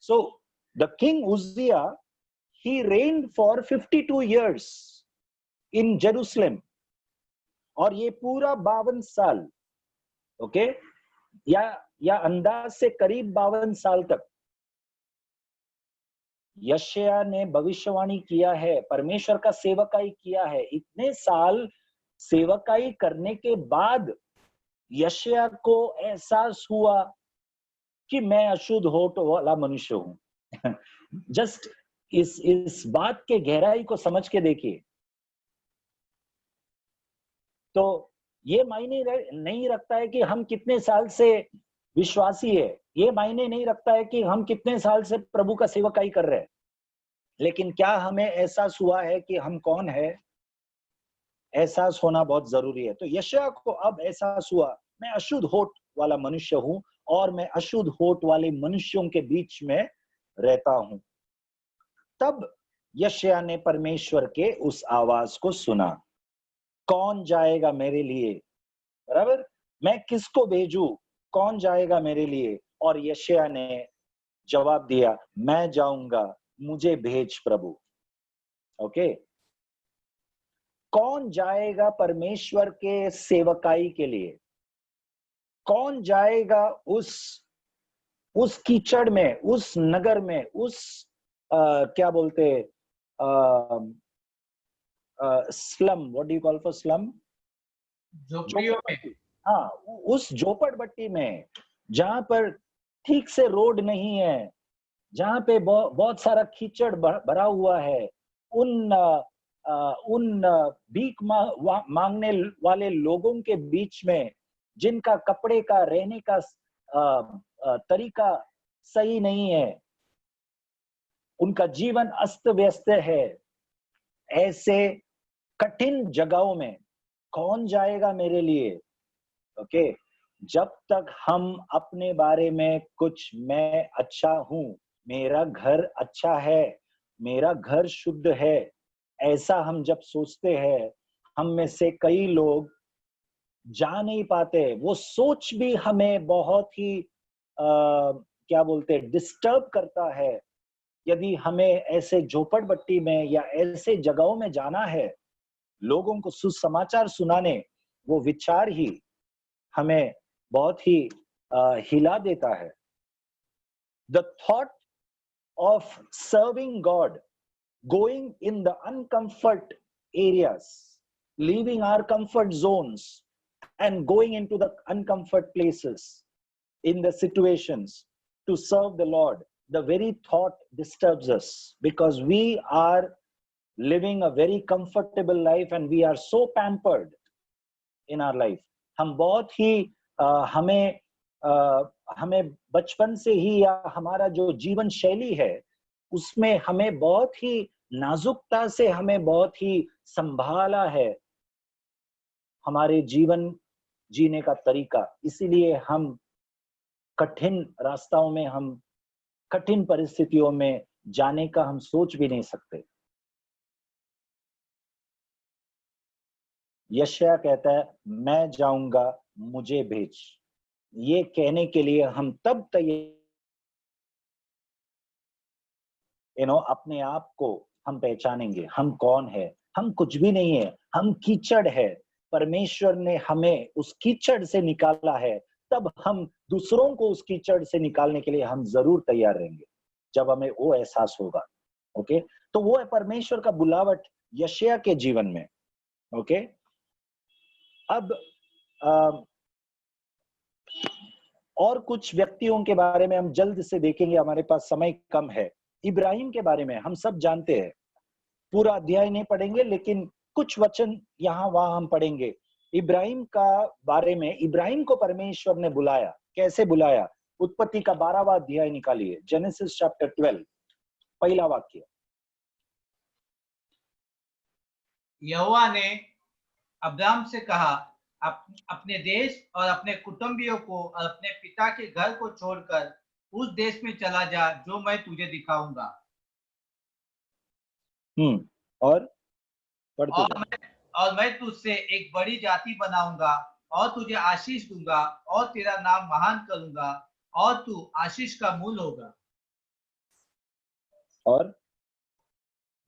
Speaker 1: So the king Uzziah, he reigned for 52 years in Jerusalem, और ये पूरा 52 साल, ओके, या अंदाज से करीब 52 साल तक यशायाह ने भविष्यवाणी किया है, परमेश्वर का सेवकाई किया है। इतने साल सेवकाई करने के बाद यशायाह को एहसास हुआ कि मैं अशुद्ध होठ वाला मनुष्य हूं। जस्ट इस बात के गहराई को समझ के देखिए। तो ये मायने नहीं रखता है कि हम कितने साल से विश्वासी है, ये मायने नहीं रखता है कि हम कितने साल से प्रभु का सेवकाई कर रहे हैं, लेकिन क्या हमें एहसास हुआ है कि हम कौन है? एहसास होना बहुत जरूरी है। तो यशायाह को अब एहसास हुआ, मैं अशुद्ध होठ वाला मनुष्य हूं और मैं अशुद्ध होठ वाले मनुष्यों के बीच में रहता हूं। तब यशायाह ने परमेश्वर के उस आवाज को सुना, कौन जाएगा मेरे लिए? बराबर, मैं किसको भेजूं? कौन जाएगा मेरे लिए? और यशायाह ने जवाब दिया, मैं जाऊंगा, मुझे भेज प्रभु। ओके, कौन जाएगा परमेश्वर के सेवकाई के लिए? कौन जाएगा उस कीचड़ में, उस नगर में, उस क्या बोलते slum, what do you call for slum?
Speaker 11: झोपड़ियों में।
Speaker 1: हाँ, उस झोपड़पट्टी में जहां पर ठीक से रोड नहीं है, जहां पे बहुत सारा कीचड़ भरा हुआ है, उन भीख मांगने वाले लोगों के बीच में, जिनका कपड़े का, रहने का तरीका सही नहीं है, उनका जीवन अस्त व्यस्त है, ऐसे कठिन जगहों में कौन जाएगा मेरे लिए? ओके, जब तक हम अपने बारे में कुछ, मैं अच्छा हूं, मेरा घर अच्छा है, मेरा घर शुद्ध है, ऐसा हम जब सोचते हैं, हम में से कई लोग जा नहीं पाते। वो सोच भी हमें बहुत ही क्या बोलते हैं, डिस्टर्ब करता है। यदि हमें ऐसे झोपड़पट्टी में या ऐसे जगहों में जाना है, लोगों को सुसमाचार सुनाने, वो विचार ही हमें बहुत ही हिला देता है। The thought of serving God, going in the uncomfort areas, leaving our comfort zones and going into the uncomfort places, in the situations to serve the Lord, the very thought disturbs us, because we are living a very comfortable life and we are so pampered in our life. हम बहुत ही हमें बचपन से ही, या हमारा जो जीवन शैली है उसमें हमें बहुत ही नाजुकता से, हमें बहुत ही संभाला है हमारे जीवन जीने का तरीका। इसीलिए हम कठिन रास्ताओं में, हम कठिन परिस्थितियों में जाने का हम सोच भी नहीं सकते। यशायाह कहता है, मैं जाऊंगा, मुझे भेज। ये कहने के लिए हम तब अपने आप को हम पहचानेंगे, हम कौन है। हम कुछ भी नहीं है, हम कीचड़ है। परमेश्वर ने हमें उस कीचड़ से निकाला है, तब हम दूसरों को उस कीचड़ से निकालने के लिए हम जरूर तैयार रहेंगे, जब हमें वो एहसास होगा। ओके, तो वो है परमेश्वर का बुलावट यशायाह के जीवन में। ओके, अब और कुछ व्यक्तियों के बारे में हम जल्द से देखेंगे, हमारे पास समय कम है। इब्राहिम के बारे में हम सब जानते हैं, पूरा अध्याय नहीं पढ़ेंगे, लेकिन कुछ वचन यहाँ वहां हम पढ़ेंगे। इब्राहिम का बारे में, इब्राहिम को परमेश्वर ने बुलाया। कैसे बुलाया? उत्पत्ति का 12वां अध्याय निकालिए, जेनेसिस चैप्टर 12, पहला वाक्य।
Speaker 11: यहोवा ने अब्राम से कहा, अपने देश और अपने कुटुंबियों को और अपने पिता के घर को छोड़कर उस देश में चला जा जो मैं तुझे दिखाऊंगा।
Speaker 1: और पढ़ते जाओ।
Speaker 11: और मैं तुझसे एक बड़ी जाति बनाऊंगा और तुझे आशीष दूंगा और तेरा नाम महान करूंगा और तू आशीष का मूल होगा।
Speaker 1: और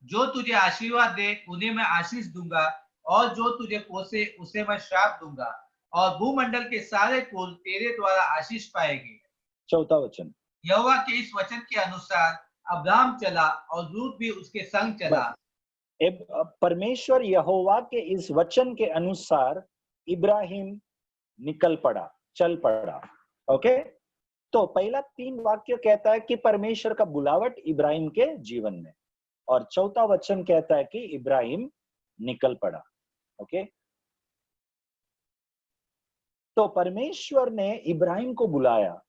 Speaker 11: जो तुझे आशीर्वाद दे उन्हें मैं आशीष दूंगा और जो तुझे कोसे उसे मैं श्राप दूंगा और भूमंडल के सारे कुल तेरे द्वारा आशीष पाएंगे।
Speaker 1: चौथा वचन,
Speaker 11: यहोवा के इस वचन के अनुसार अब्राहम चला और लूत भी उसके संग चला।
Speaker 1: परमेश्वर यहोवा के इस वचन के अनुसार इब्राहिम निकल पड़ा, चल पड़ा। ओके, तो पहला 3 वाक्य कहता है कि परमेश्वर का बुलावट इब्राहिम के जीवन में, और चौथा वचन कहता है कि इब्राहिम निकल पड़ा। ओके, तो परमेश्वर ने इब्राहिम को बुलाया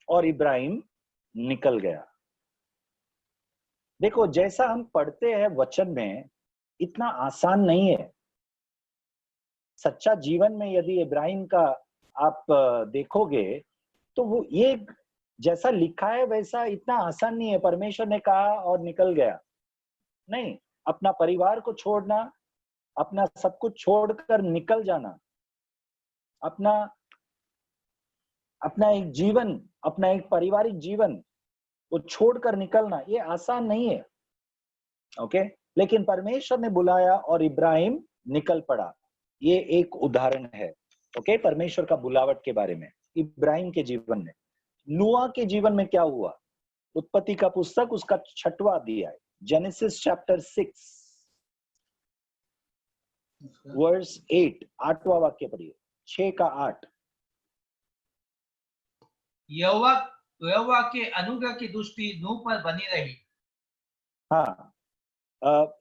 Speaker 1: और इब्राहिम निकल गया। देखो, जैसा हम पढ़ते हैं वचन में, इतना आसान नहीं है। सच्चा जीवन में यदि इब्राहिम का आप देखोगे तो वो ये जैसा लिखा है वैसा इतना आसान नहीं है। परमेश्वर ने कहा और निकल गया, नहीं। अपना परिवार को छोड़ना, अपना सब कुछ छोड़कर निकल जाना, अपना एक जीवन, अपना एक पारिवारिक जीवन वो छोड़कर निकलना, ये आसान नहीं है। ओके, लेकिन परमेश्वर ने बुलाया और इब्राहिम निकल पड़ा। ये एक उदाहरण है। ओके, परमेश्वर का बुलावट के बारे में इब्राहिम के जीवन में। नूह के जीवन में क्या हुआ? उत्पत्ति का पुस्तक उसका 6वां अध्याय, जेनेसिस चैप्टर 6 वर्स 8, 8वां वाक्य पढ़िए, 6 का 8।
Speaker 11: यहोवा के अनुग्रह की दृष्टि नूह पर बनी रही।
Speaker 1: हाँ,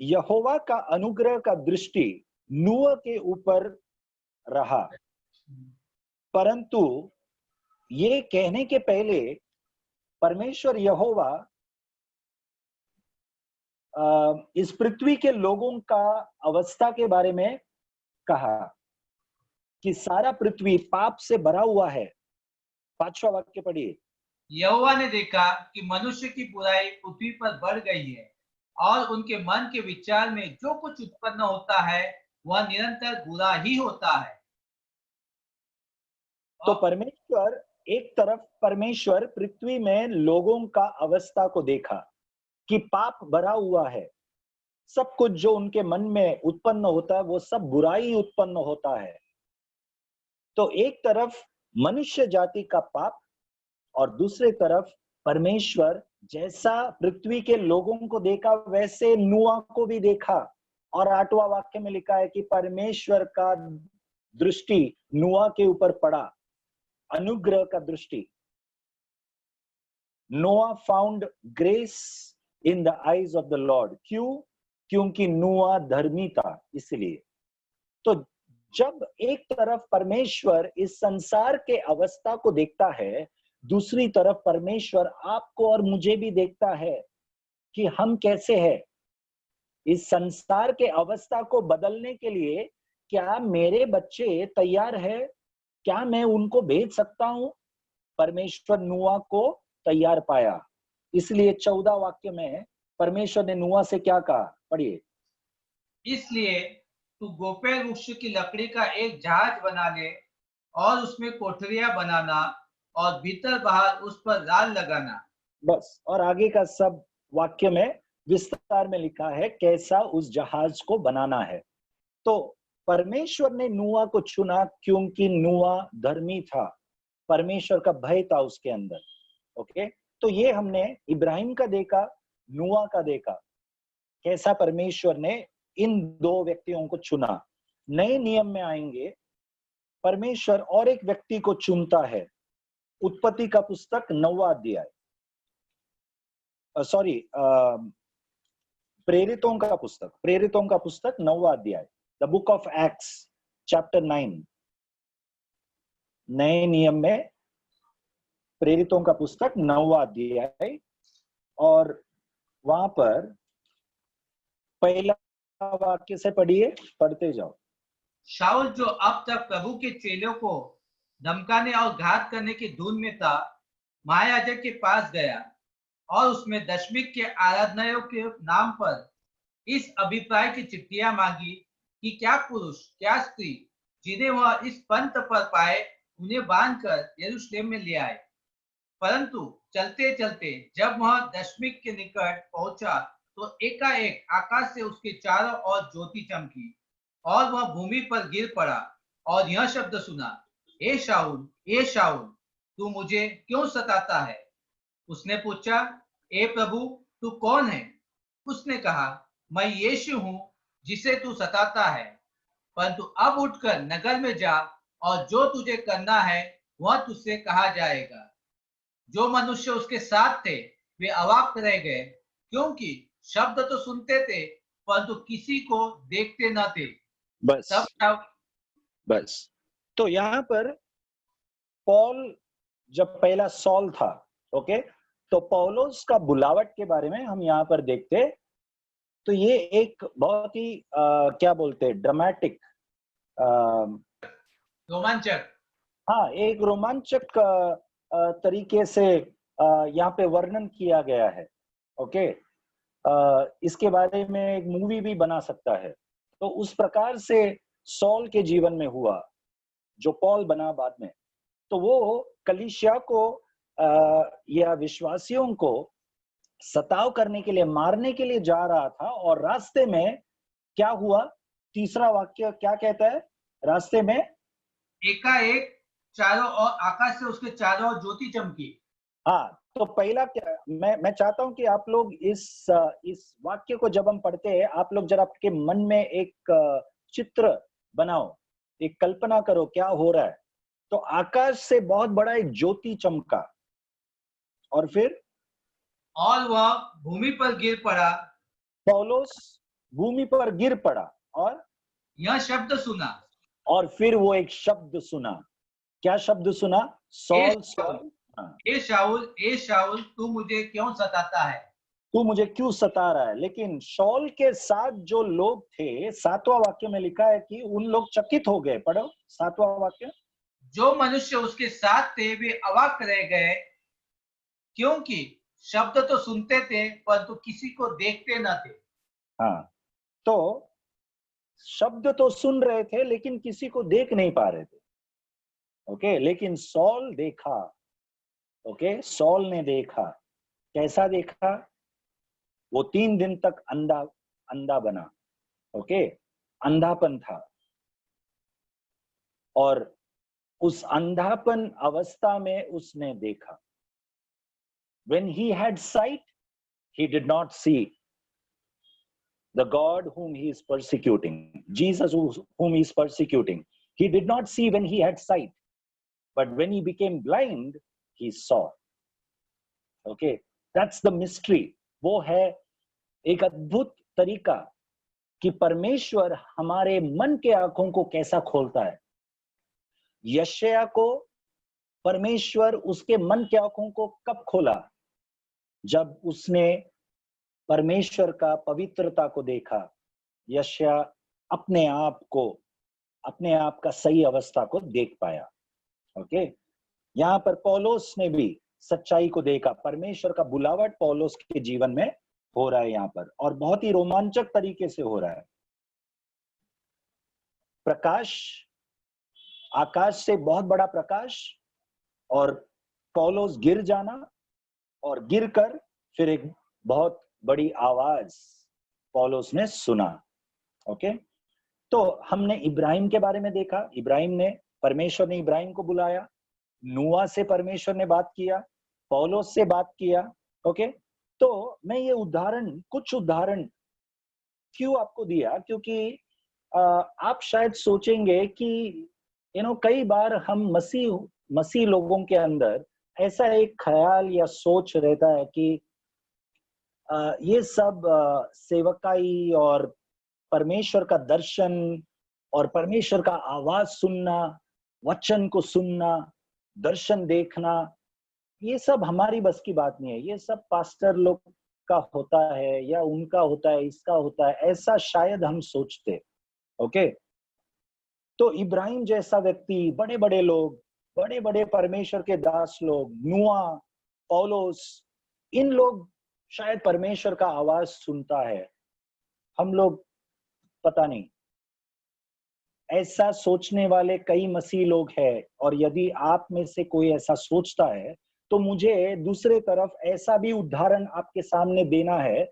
Speaker 1: यहोवा का अनुग्रह का दृष्टि नूह के ऊपर रहा, परंतु ये कहने के पहले परमेश्वर यहोवा इस पृथ्वी के लोगों का अवस्था के बारे में कहा कि सारा पृथ्वी पाप से भरा हुआ है। 5वां वाक्य पढ़िए।
Speaker 11: यहोवा ने देखा कि मनुष्य की बुराई पृथ्वी पर बढ़ गई है और उनके मन के विचार में जो कुछ उत्पन्न होता है वह निरंतर बुरा ही होता है।
Speaker 1: तो परमेश्वर, एक तरफ परमेश्वर पृथ्वी में लोगों का अवस्था को देखा कि पाप भरा हुआ है, सब कुछ जो उनके मन में उत्पन्न होता है वो सब बुराई उत्पन्न होता है। तो एक तरफ मनुष्य जाति का पाप और दूसरे तरफ परमेश्वर जैसा पृथ्वी के लोगों को देखा वैसे नूह को भी देखा। और 8वां वाक्य में लिखा है कि परमेश्वर का दृष्टि नूह के ऊपर पड़ा, अनुग्रह का दृष्टि। नोआ found grace in the eyes of the Lord. क्यों? क्योंकि नोआ धर्मी था, इसलिए। तो जब एक तरफ परमेश्वर इस संसार के अवस्था को देखता है, दूसरी तरफ परमेश्वर आपको और मुझे भी देखता है कि हम कैसे हैं। इस संसार के अवस्था को बदलने के लिए क्या मेरे बच्चे तैयार है? क्या मैं उनको भेज सकता हूं? परमेश्वर नूह को तैयार पाया, इसलिए 14 वाक्य में परमेश्वर ने नूह से क्या कहा? पढ़िए।
Speaker 11: इसलिए तू गोपेर वृक्ष की लकड़ी का एक जहाज बना ले और उसमें कोठरियां बनाना और भीतर बाहर उस पर जाल लगाना।
Speaker 1: बस, और आगे का सब वाक्य में विस्तार में लिखा है कैसा उस जहाज को बनाना है। तो परमेश्वर ने नूह को चुना क्योंकि नूह धर्मी था, परमेश्वर का भय था उसके अंदर। ओके, तो ये हमने इब्राहिम का देखा, नूह का देखा, कैसा परमेश्वर ने इन 2 व्यक्तियों को चुना। नए नियम में आएंगे, परमेश्वर और एक व्यक्ति को चुनता है। उत्पत्ति का पुस्तक 9वां अध्याय, प्रेरितों का पुस्तक 9वां अध्याय, the book of acts chapter 9। नए नियम में प्रेरितों का पुस्तक 9वां अध्याय, और वहां पर पहला वाक्य से पढ़िए, पढ़ते जाओ।
Speaker 11: शाऊल जो अब तक प्रभु के चेलों को धमकाने और घात करने की धुन में था, महायाजक के पास गया और उसमें दशमिक के आराधनाओं के नाम पर इस अभिप्राय की चिट्ठियां मांगी कि क्या पुरुष क्या स्त्री जिन्हें वह इस पंथ पर पाए उन्हें बांधकर यरूशलेम में ले आए। परंतु चलते चलते जब वह दशमिक के निकट पहुंचा तो एकाएक आकाश से उसके चारों ओर ज्योति चमकी और वह भूमि पर गिर पड़ा और यह शब्द सुना, ए शाऊल तू मुझे क्यों सताता है? उसने पूछा, ए प्रभु तू कौन है? उसने कहा, मैं यीशु हूं जिसे तू सताता है। परंतु अब उठकर नगर में जा और जो तुझे करना है वह तुझसे कहा जाएगा। जो मनुष्य उसके साथ थे वे अवाक रह गए, क्योंकि शब्द तो सुनते थे परंतु किसी को देखते न थे।
Speaker 1: बस तो यहाँ पर पौल जब पहला सॉल था, ओके, तो पौलुस का बुलावट के बारे में हम यहाँ पर देखते, तो ये एक बहुत ही क्या बोलते ड्रामेटिक,
Speaker 11: रोमांचक,
Speaker 1: हाँ, एक रोमांचक तरीके से यहाँ पे वर्णन किया गया है। ओके, इसके बारे में एक मूवी भी बना सकता है। तो उस प्रकार से सॉल के जीवन में हुआ जो पौल बना बाद में। तो वो कलीसिया को या विश्वासियों को सताव करने के लिए, मारने के लिए जा रहा था, और रास्ते में क्या हुआ? तीसरा वाक्य क्या कहता है? रास्ते में
Speaker 11: एकाएक चारों ओर आकाश से उसके चारों ओर ज्योति चमकी।
Speaker 1: हाँ, तो पहला क्या, मैं चाहता हूं कि आप लोग इस वाक्य को जब हम पढ़ते हैं, आप लोग जरा आपके मन में एक चित्र बनाओ, एक कल्पना करो क्या हो रहा है। तो आकाश से बहुत बड़ा एक ज्योति चमका और फिर
Speaker 11: और वह भूमि पर गिर पड़ा।
Speaker 1: पौलुस भूमि पर गिर पड़ा और
Speaker 11: यह शब्द सुना,
Speaker 1: और फिर वो एक शब्द सुना। क्या शब्द सुना? सॉल सॉल,
Speaker 11: ए शाऊल तू मुझे क्यों सताता है?
Speaker 1: तू मुझे क्यों सता रहा है? लेकिन शॉल के साथ जो लोग थे, 7वां वाक्य में लिखा है कि उन लोग चकित हो गए। पढ़ो 7वां वाक्य।
Speaker 11: जो मनुष्य उसके साथ थे वे अवाक रह गए, क्योंकि शब्द तो सुनते थे परंतु किसी को देखते न थे।
Speaker 1: हाँ, तो शब्द तो सुन रहे थे लेकिन किसी को देख नहीं पा रहे थे। ओके, लेकिन सॉल देखा। ओके, सॉल ने देखा। कैसा देखा? वो 3 दिन तक अंधा बना। ओके, अंधापन था, और उस अंधापन अवस्था में उसने देखा। When he had sight, he did not see the God whom he is persecuting, Jesus whom he is persecuting. He did not see when he had sight, but when he became blind, he saw. Okay, that's the mystery. वो है एक अद्भुत तरीका कि परमेश्वर हमारे मन के आंखों को कैसा खोलता है। यशायाह को परमेश्वर उसके मन के आंखों को कब खोला? जब उसने परमेश्वर का पवित्रता को देखा। यशायाह अपने आप का सही अवस्था को देख पाया। ओके, यहाँ पर पौलुस ने भी सच्चाई को देखा। परमेश्वर का बुलावट पौलुस के जीवन में हो रहा है यहाँ पर, और बहुत ही रोमांचक तरीके से हो रहा है। प्रकाश, आकाश से बहुत बड़ा प्रकाश, और पौलुस गिर जाना, और गिरकर फिर एक बहुत बड़ी आवाज पौलुस ने सुना। ओके, तो हमने इब्राहिम के बारे में देखा। परमेश्वर ने इब्राहिम को बुलाया। नूह से परमेश्वर ने बात किया, पौलुस से बात किया। ओके, तो मैं ये कुछ उदाहरण क्यों आपको दिया, क्योंकि आप शायद सोचेंगे कि कई बार हम मसीह लोगों के अंदर ऐसा एक ख्याल या सोच रहता है कि ये सब सेवकाई और परमेश्वर का दर्शन और परमेश्वर का आवाज सुनना, वचन को सुनना, दर्शन देखना, ये सब हमारी बस की बात नहीं है। ये सब पास्टर लोग का होता है, या उनका होता है, इसका होता है, ऐसा शायद हम सोचते। ओके, तो इब्राहिम जैसा व्यक्ति, बड़े बड़े लोग, बड़े बड़े परमेश्वर के दास लोग, नूह, पौलुस, इन लोग शायद परमेश्वर का आवाज सुनता है हम लोग पता नहीं, ऐसा सोचने वाले कई मसीह लोग हैं, और यदि आप में से कोई ऐसा सोचता है तो मुझे दूसरे तरफ ऐसा भी उदाहरण आपके सामने देना है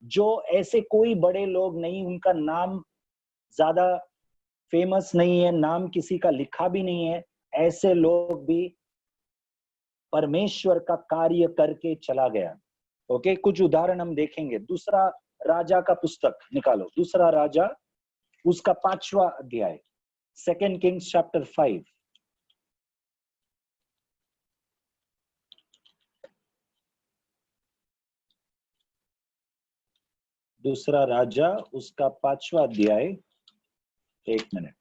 Speaker 1: जो ऐसे कोई बड़े लोग नहीं, उनका नाम ज्यादा फेमस नहीं है, नाम किसी का लिखा भी नहीं है, ऐसे लोग भी परमेश्वर का कार्य करके चला गया। ओके, कुछ उदाहरण हम देखेंगे। दूसरा राजा का पुस्तक निकालो, दूसरा राजा उसका 5वां अध्याय, 2 किंग्स चैप्टर 5। दूसरा राजा उसका 5वां अध्याय, 1 मिनट,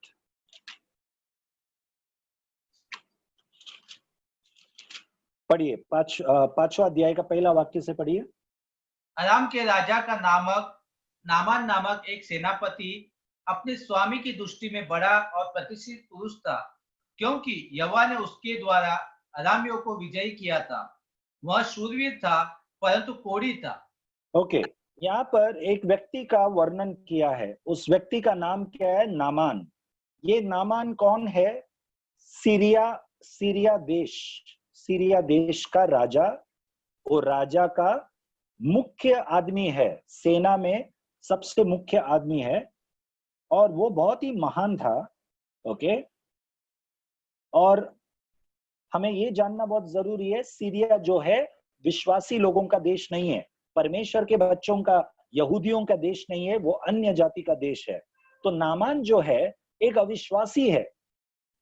Speaker 1: पढ़िए। 5वां अध्याय का पहला वाक्य से पढ़िए।
Speaker 11: अराम के राजा का नामान नामक एक सेनापति अपने स्वामी की दृष्टि में बड़ा और प्रतिष्ठित पुरुष था, क्योंकि यहोवा ने उसके द्वारा अरामियों को विजयी किया था। वह शूरवीर था परंतु कोढ़ी था।
Speaker 1: ओके, यहाँ पर एक व्यक्ति का वर्णन किया है। उस व्यक्ति का नाम क्या है? नामान। ये नामान कौन है? सीरिया देश का राजा, वो राजा का मुख्य आदमी है, सेना में सबसे मुख्य आदमी है, और वो बहुत ही महान था। ओके, और हमें ये जानना बहुत जरूरी है, सीरिया जो है विश्वासी लोगों का देश नहीं है, परमेश्वर के बच्चों का, यहूदियों का देश नहीं है, वो अन्य जाति का देश है। तो नामान जो है एक अविश्वासी है,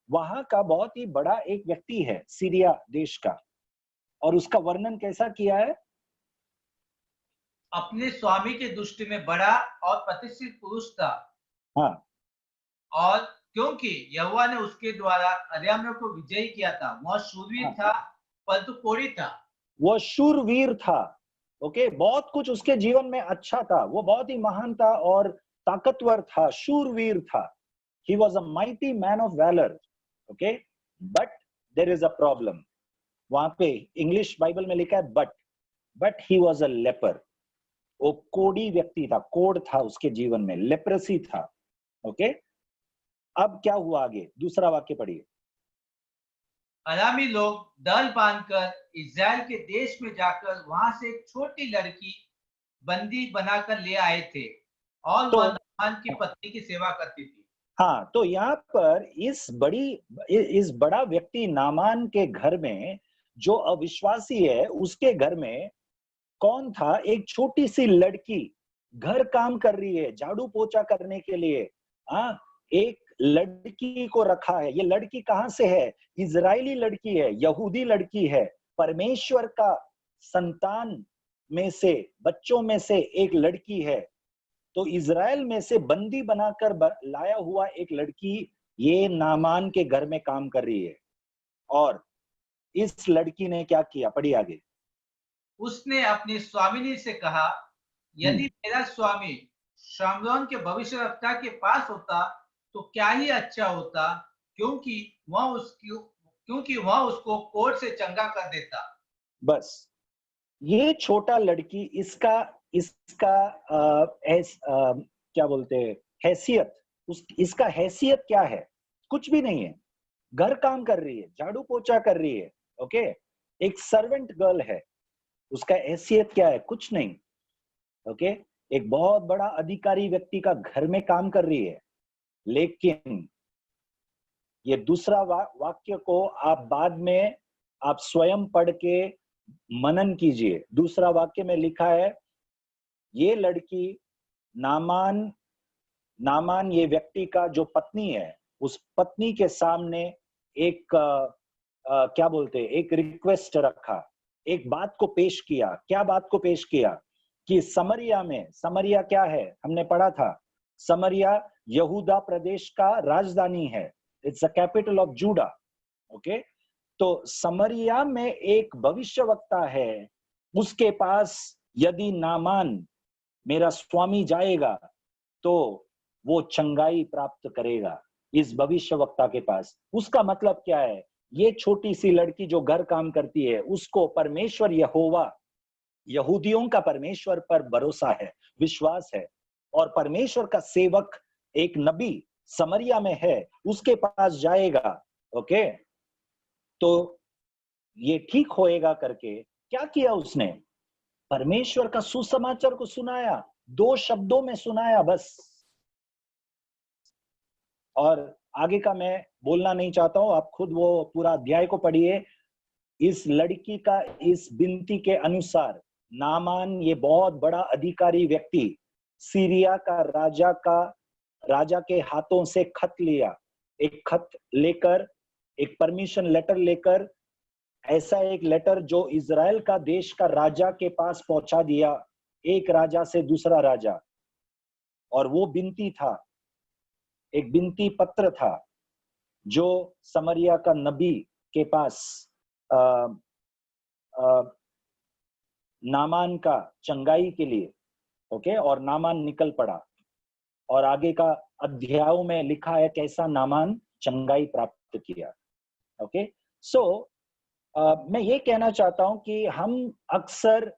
Speaker 1: वहां का बहुत ही बड़ा एक व्यक्ति है सीरिया देश का। और उसका वर्णन कैसा किया है?
Speaker 11: अपने स्वामी के दृष्टि में बड़ा और प्रतिष्ठित पुरुष था।
Speaker 1: हाँ,
Speaker 11: और क्योंकि यहोवा ने उसके द्वारा अरामियों को विजयी किया था। वह शूरवीर था परंतु कोढ़ी था।
Speaker 1: वो शूरवीर था। ओके, बहुत कुछ उसके जीवन में अच्छा था, वो बहुत ही महान था और ताकतवर था, शूरवीर था। He was a mighty man of valor. Okay, but there is a problem. वहां पे इंग्लिश बाइबल में लिखा है but he was a leper. वो कोढ़ी व्यक्ति था, कोढ़ था उसके जीवन में, लेप्रेसी था। ओके, अब क्या हुआ आगे? दूसरा वाक्य पढ़िए।
Speaker 11: अरामी लोग दल बांधकर इस्राएल के देश में जाकर वहां से एक छोटी लड़की बंदी बनाकर ले आए थे, और वह नामान की पत्नी की सेवा करती थी।
Speaker 1: हाँ, तो यहाँ पर इस बड़ा व्यक्ति नामान के घर में, जो अविश्वासी है, उसके घर में कौन था? एक छोटी सी लड़की घर काम कर रही है, झाड़ू पोछा करने के लिए। हाँ, एक लड़की को रखा है। ये लड़की कहां से है? इजरायली लड़की है, यहूदी लड़की है, परमेश्वर का संतान में से, बच्चों में से एक लड़की है। तो इजराइल में से बंदी बनाकर लाया हुआ एक लड़की ये नामान के घर में काम कर रही है। और इस लड़की ने क्या किया? पढ़िए आगे।
Speaker 11: उसने अपनी स्वामिनी से कहा, यदि मेरा स्वामी शामरोन के भविष्यवक्ता के पास होता तो क्या ही अच्छा होता, क्योंकि वह उसको कोढ़ से चंगा कर देता।
Speaker 1: बस ये छोटा लड़की, इसका क्या बोलते हैं, हैसियत, इसका हैसियत क्या है? कुछ भी नहीं है। घर काम कर रही है, झाड़ू पोछा कर रही है। ओके, एक सर्वेंट गर्ल है। उसका हैसियत क्या है? कुछ नहीं। ओके, एक बहुत बड़ा अधिकारी व्यक्ति का घर में काम कर रही है। लेकिन ये दूसरा वाक्य को आप बाद में आप स्वयं पढ़ के मनन कीजिए। दूसरा वाक्य में लिखा है, ये लड़की नामान ये व्यक्ति का जो पत्नी है, उस पत्नी के सामने एक क्या बोलते हैं, एक रिक्वेस्ट रखा, एक बात को पेश किया। क्या बात को पेश किया? कि समरिया क्या है? हमने पढ़ा था, समरिया यहूदा प्रदेश का राजधानी है। It's a capital of JUDA. Okay, तो समरिया में एक भविष्यवक्ता है, उसके पास यदि नामान मेरा स्वामी जाएगा तो वो चंगाई प्राप्त करेगा इस भविष्यवक्ता के पास। उसका मतलब क्या है? ये छोटी सी लड़की जो घर काम करती है, उसको परमेश्वर यहोवा, यहूदियों का परमेश्वर पर भरोसा है, विश्वास है, और परमेश्वर का सेवक एक नबी समरिया में है, उसके पास जाएगा, ओके, तो ये ठीक होएगा करके क्या किया उसने? परमेश्वर का सुसमाचार को सुनाया, 2 शब्दों में सुनाया बस। और आगे का मैं बोलना नहीं चाहता हूं, आप खुद वो पूरा अध्याय को पढ़िए। इस लड़की का इस बिनती के अनुसार नामान, ये बहुत बड़ा अधिकारी व्यक्ति, सीरिया का राजा के हाथों से खत लिया, एक खत लेकर, एक परमिशन लेटर लेकर, ऐसा एक लेटर जो इजराइल का देश का राजा के पास पहुंचा दिया, एक राजा से दूसरा राजा। और वो बिनती था, एक बिनती पत्र था जो समरिया का नबी के पास नामान का चंगाई के लिए, ओके, और नामान निकल पड़ा। और आगे का अध्यायों में लिखा है कैसा नामान चंगाई प्राप्त किया, ओके। सो मैं ये कहना चाहता हूं कि हम अक्सर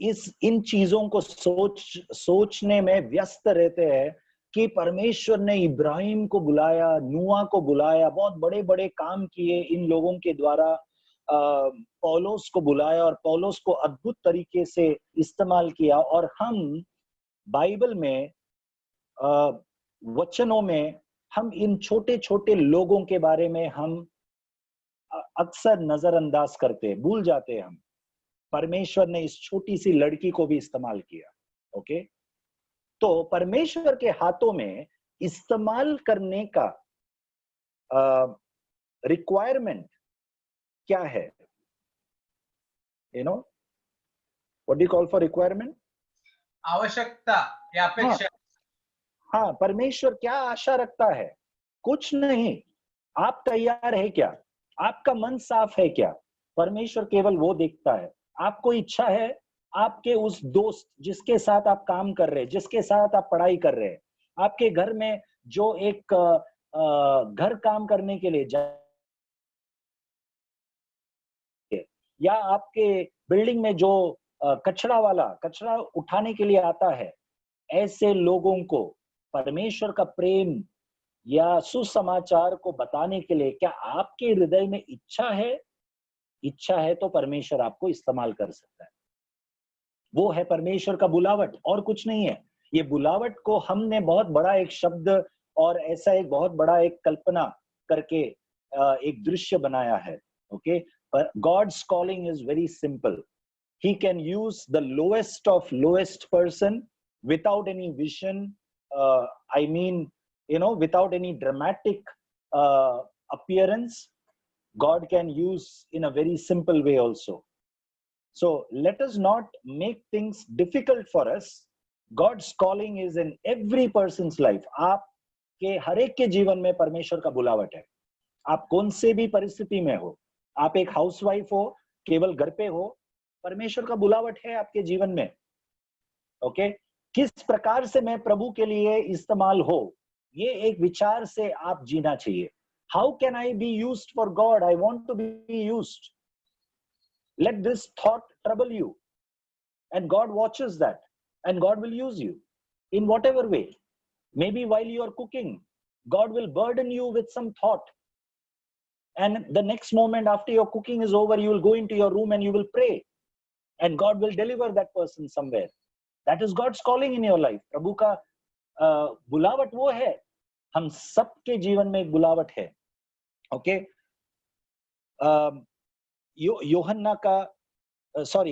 Speaker 1: इन चीजों को सोचने में व्यस्त रहते हैं कि परमेश्वर ने इब्राहिम को बुलाया, नूआ को बुलाया, बहुत बड़े बड़े काम किए इन लोगों के द्वारा, पौलुस को बुलाया और पौलुस को अद्भुत तरीके से इस्तेमाल किया। और हम बाइबल में वचनों में हम इन छोटे छोटे लोगों के बारे में हम अक्सर नजरअंदाज करते हैं, भूल जाते हैं हम। परमेश्वर ने इस छोटी सी लड़की को भी इस्तेमाल किया, ओके। तो परमेश्वर के हाथों में इस्तेमाल करने का रिक्वायरमेंट क्या है? What do you call for requirement?
Speaker 11: आवश्यकता या अपेक्षा।
Speaker 1: हाँ, परमेश्वर क्या आशा रखता है? कुछ नहीं। आप तैयार है क्या? आपका मन साफ है क्या? परमेश्वर केवल वो देखता है। आपको इच्छा है आपके उस दोस्त जिसके साथ आप काम कर रहे हैं, जिसके साथ आप पढ़ाई कर रहे हैं, आपके घर में जो एक घर काम करने के लिए या आपके बिल्डिंग में जो कचरा उठाने के लिए आता है, ऐसे लोगों को परमेश्वर का प्रेम या सुसमाचार को बताने के लिए क्या आपके हृदय में इच्छा है? इच्छा है तो परमेश्वर आपको इस्तेमाल कर सकता है। वो है परमेश्वर का बुलावट, और कुछ नहीं है। ये बुलावट को हमने बहुत बड़ा एक शब्द और ऐसा एक बहुत बड़ा एक कल्पना करके एक दृश्य बनाया है, ओके। पर God's calling is very simple. He can use the lowest of lowest person without any vision, without any dramatic appearance. God can use in a very simple way also. So let us not make things difficult for us. God's calling is in every person's life. आपके हर एक के जीवन में परमेश्वर का बुलावट है। आप कौन से भी परिस्थिति में हो, आप एक हाउसवाइफ हो, केवल घर पे हो, परमेश्वर का बुलावट है आपके जीवन में, ओके। किस प्रकार से मैं प्रभु के लिए इस्तेमाल हो, ये एक विचार से आप जीना चाहिए। How can I be used for God? I want to be used. Let this thought trouble you, and God watches that, and God will use you in whatever way. Maybe while you are cooking, God will burden you with some thought, and the next moment after your cooking is over, you will go into your room and you will pray, and God will deliver that person somewhere. That is God's calling in your life. प्रभु का बुलावट वो है। हम सबके जीवन में एक बुलावट है, okay.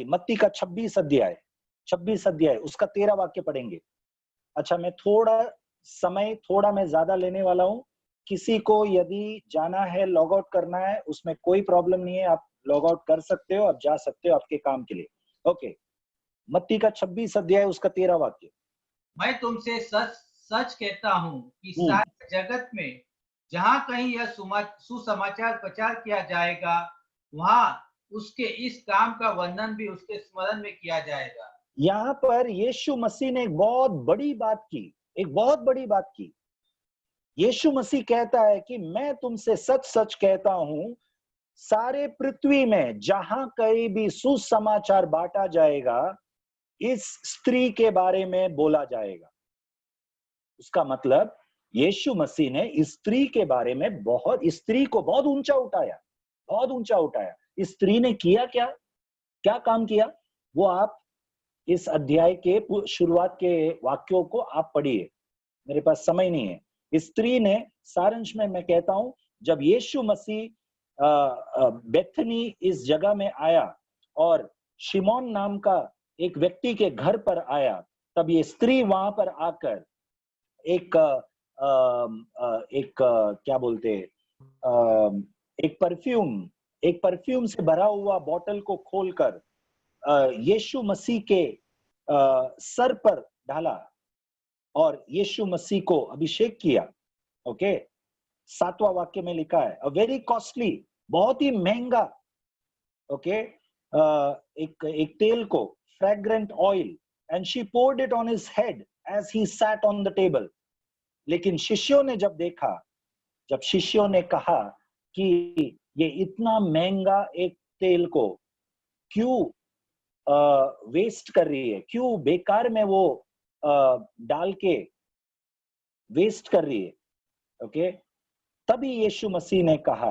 Speaker 1: मत्ती का 26 अध्याय उसका 13 वाक्य पढ़ेंगे। अच्छा, मैं थोड़ा मैं ज्यादा लेने वाला हूं। किसी को यदि जाना है, लॉग आउट करना है, उसमें कोई प्रॉब्लम नहीं है, आप लॉग आउट कर सकते हो, आप जा सकते हो आपके काम के लिए, ओके। मत्ती का 26 अध्याय उसका 13 वाक्य।
Speaker 11: मैं तुमसे सच सच कहता हूं कि सारे जगत में जहां कहीं यह सुसमाचार प्रचार किया जाएगा, वहां उसके इस काम का वर्णन भी उसके स्मरण में किया जाएगा।
Speaker 1: यहाँ पर यीशु मसीह ने एक बहुत बड़ी बात की। यीशु मसीह कहता है कि मैं तुमसे सच सच कहता हूं, सारे पृथ्वी में जहां कहीं भी सुसमाचार बांटा जाएगा, इस स्त्री के बारे में बोला जाएगा। उसका मतलब यीशु मसीह ने स्त्री के बारे में स्त्री को बहुत ऊंचा उठाया, बहुत ऊंचा उठाया। स्त्री ने किया क्या, क्या काम किया, वो आप इस अध्याय के शुरुआत के वाक्यों को आप पढ़िए, मेरे पास समय नहीं है। स्त्री ने, सारांश में मैं कहता हूं, जब यीशु मसीह बेथनी इस जगह में आया और शिमोन नाम का एक व्यक्ति के घर पर आया, तब ये स्त्री वहां पर आकर एक क्या बोलते, एक परफ्यूम से भरा हुआ बोतल को खोलकर यीशु मसीह के सर पर डाला और यीशु मसीह को अभिषेक किया। ओके, 7वां वाक्य में लिखा है, अ वेरी कॉस्टली, बहुत ही महंगा, ओके, एक तेल को, fragrant oil, and she poured it on his head as he sat on the table. लेकिन शिष्यों ने जब देखा, जब शिष्यों ने कहा कि ये इतना महंगा एक तेल को क्यों वेस्ट कर रही है, क्यों बेकार में वो डाल के वेस्ट कर रही है, ओके, तभी यीशु मसीह ने कहा,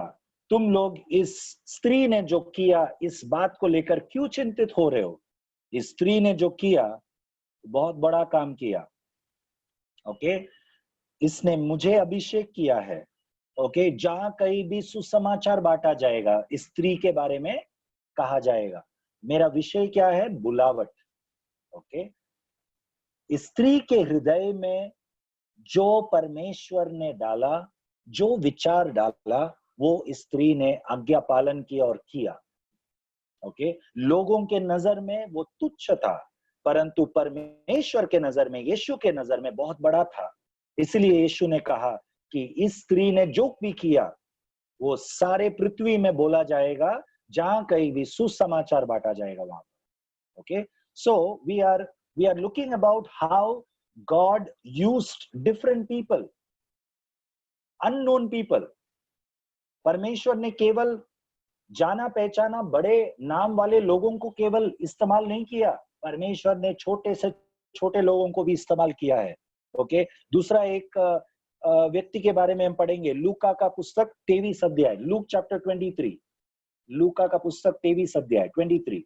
Speaker 1: तुम लोग इस स्त्री ने जो किया इस बात को लेकर क्यों चिंतित हो रहे हो? इस स्त्री ने जो किया बहुत बड़ा काम किया, ओके, इसने मुझे अभिषेक किया है, ओके, जहां कहीं भी सुसमाचार बांटा जाएगा इस स्त्री के बारे में कहा जाएगा। मेरा विषय क्या है? बुलावट। ओके, स्त्री के हृदय में जो परमेश्वर ने डाला, जो विचार डाला, वो स्त्री ने आज्ञा पालन किया और किया। ओके, लोगों के नजर में वो तुच्छ था, परंतु परमेश्वर के नजर में, यीशु के नजर में बहुत बड़ा था। इसलिए यीशु ने कहा कि इस स्त्री ने जो भी किया वो सारे पृथ्वी में बोला जाएगा, जहां कहीं भी सुसमाचार बांटा जाएगा वहां। Okay, so we are looking about how God used different people, unknown people. परमेश्वर ने केवल जाना पहचाना बड़े नाम वाले लोगों को केवल इस्तेमाल नहीं किया, परमेश्वर ने छोटे से छोटे लोगों को भी इस्तेमाल किया है। ओके, दूसरा एक व्यक्ति के बारे में हम पढ़ेंगे, लूका का पुस्तक 23 अध्याय, लूक चैप्टर 23, लूका का पुस्तक 23 अध्याय 23।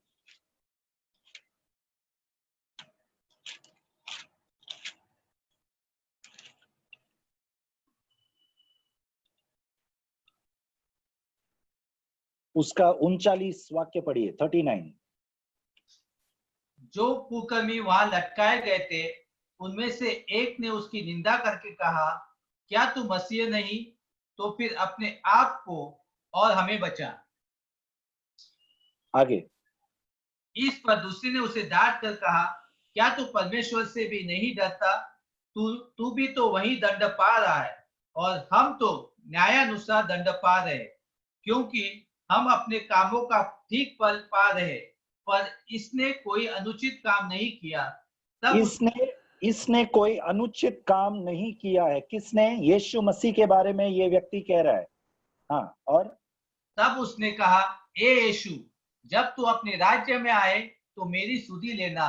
Speaker 1: उसका 39 वाक्य पढ़िए, 39।
Speaker 11: जो कुकर्मी वहां लटकाए गए थे उनमें से एक ने उसकी निंदा करके कहा, क्या तू मसीह नहीं? तो फिर अपने आप को और हमें बचा।
Speaker 1: आगे,
Speaker 11: इस पर दूसरे ने उसे डांट कर कहा, क्या तू परमेश्वर से भी नहीं डरता? तू भी तो वही दंड पा रहा है और हम तो न्यायानुसार दंड पा रहे, क्योंकि हम अपने कामों का ठीक फल पा रहे, पर इसने कोई अनुचित काम नहीं किया। तब
Speaker 1: इसने कोई अनुचित काम नहीं किया है। किसने? यीशु मसीह के बारे में ये व्यक्ति कह रहा है। हाँ, और
Speaker 11: तब उसने कहा, ए यीशु, जब तू अपने राज्य में आए तो मेरी सुधि लेना।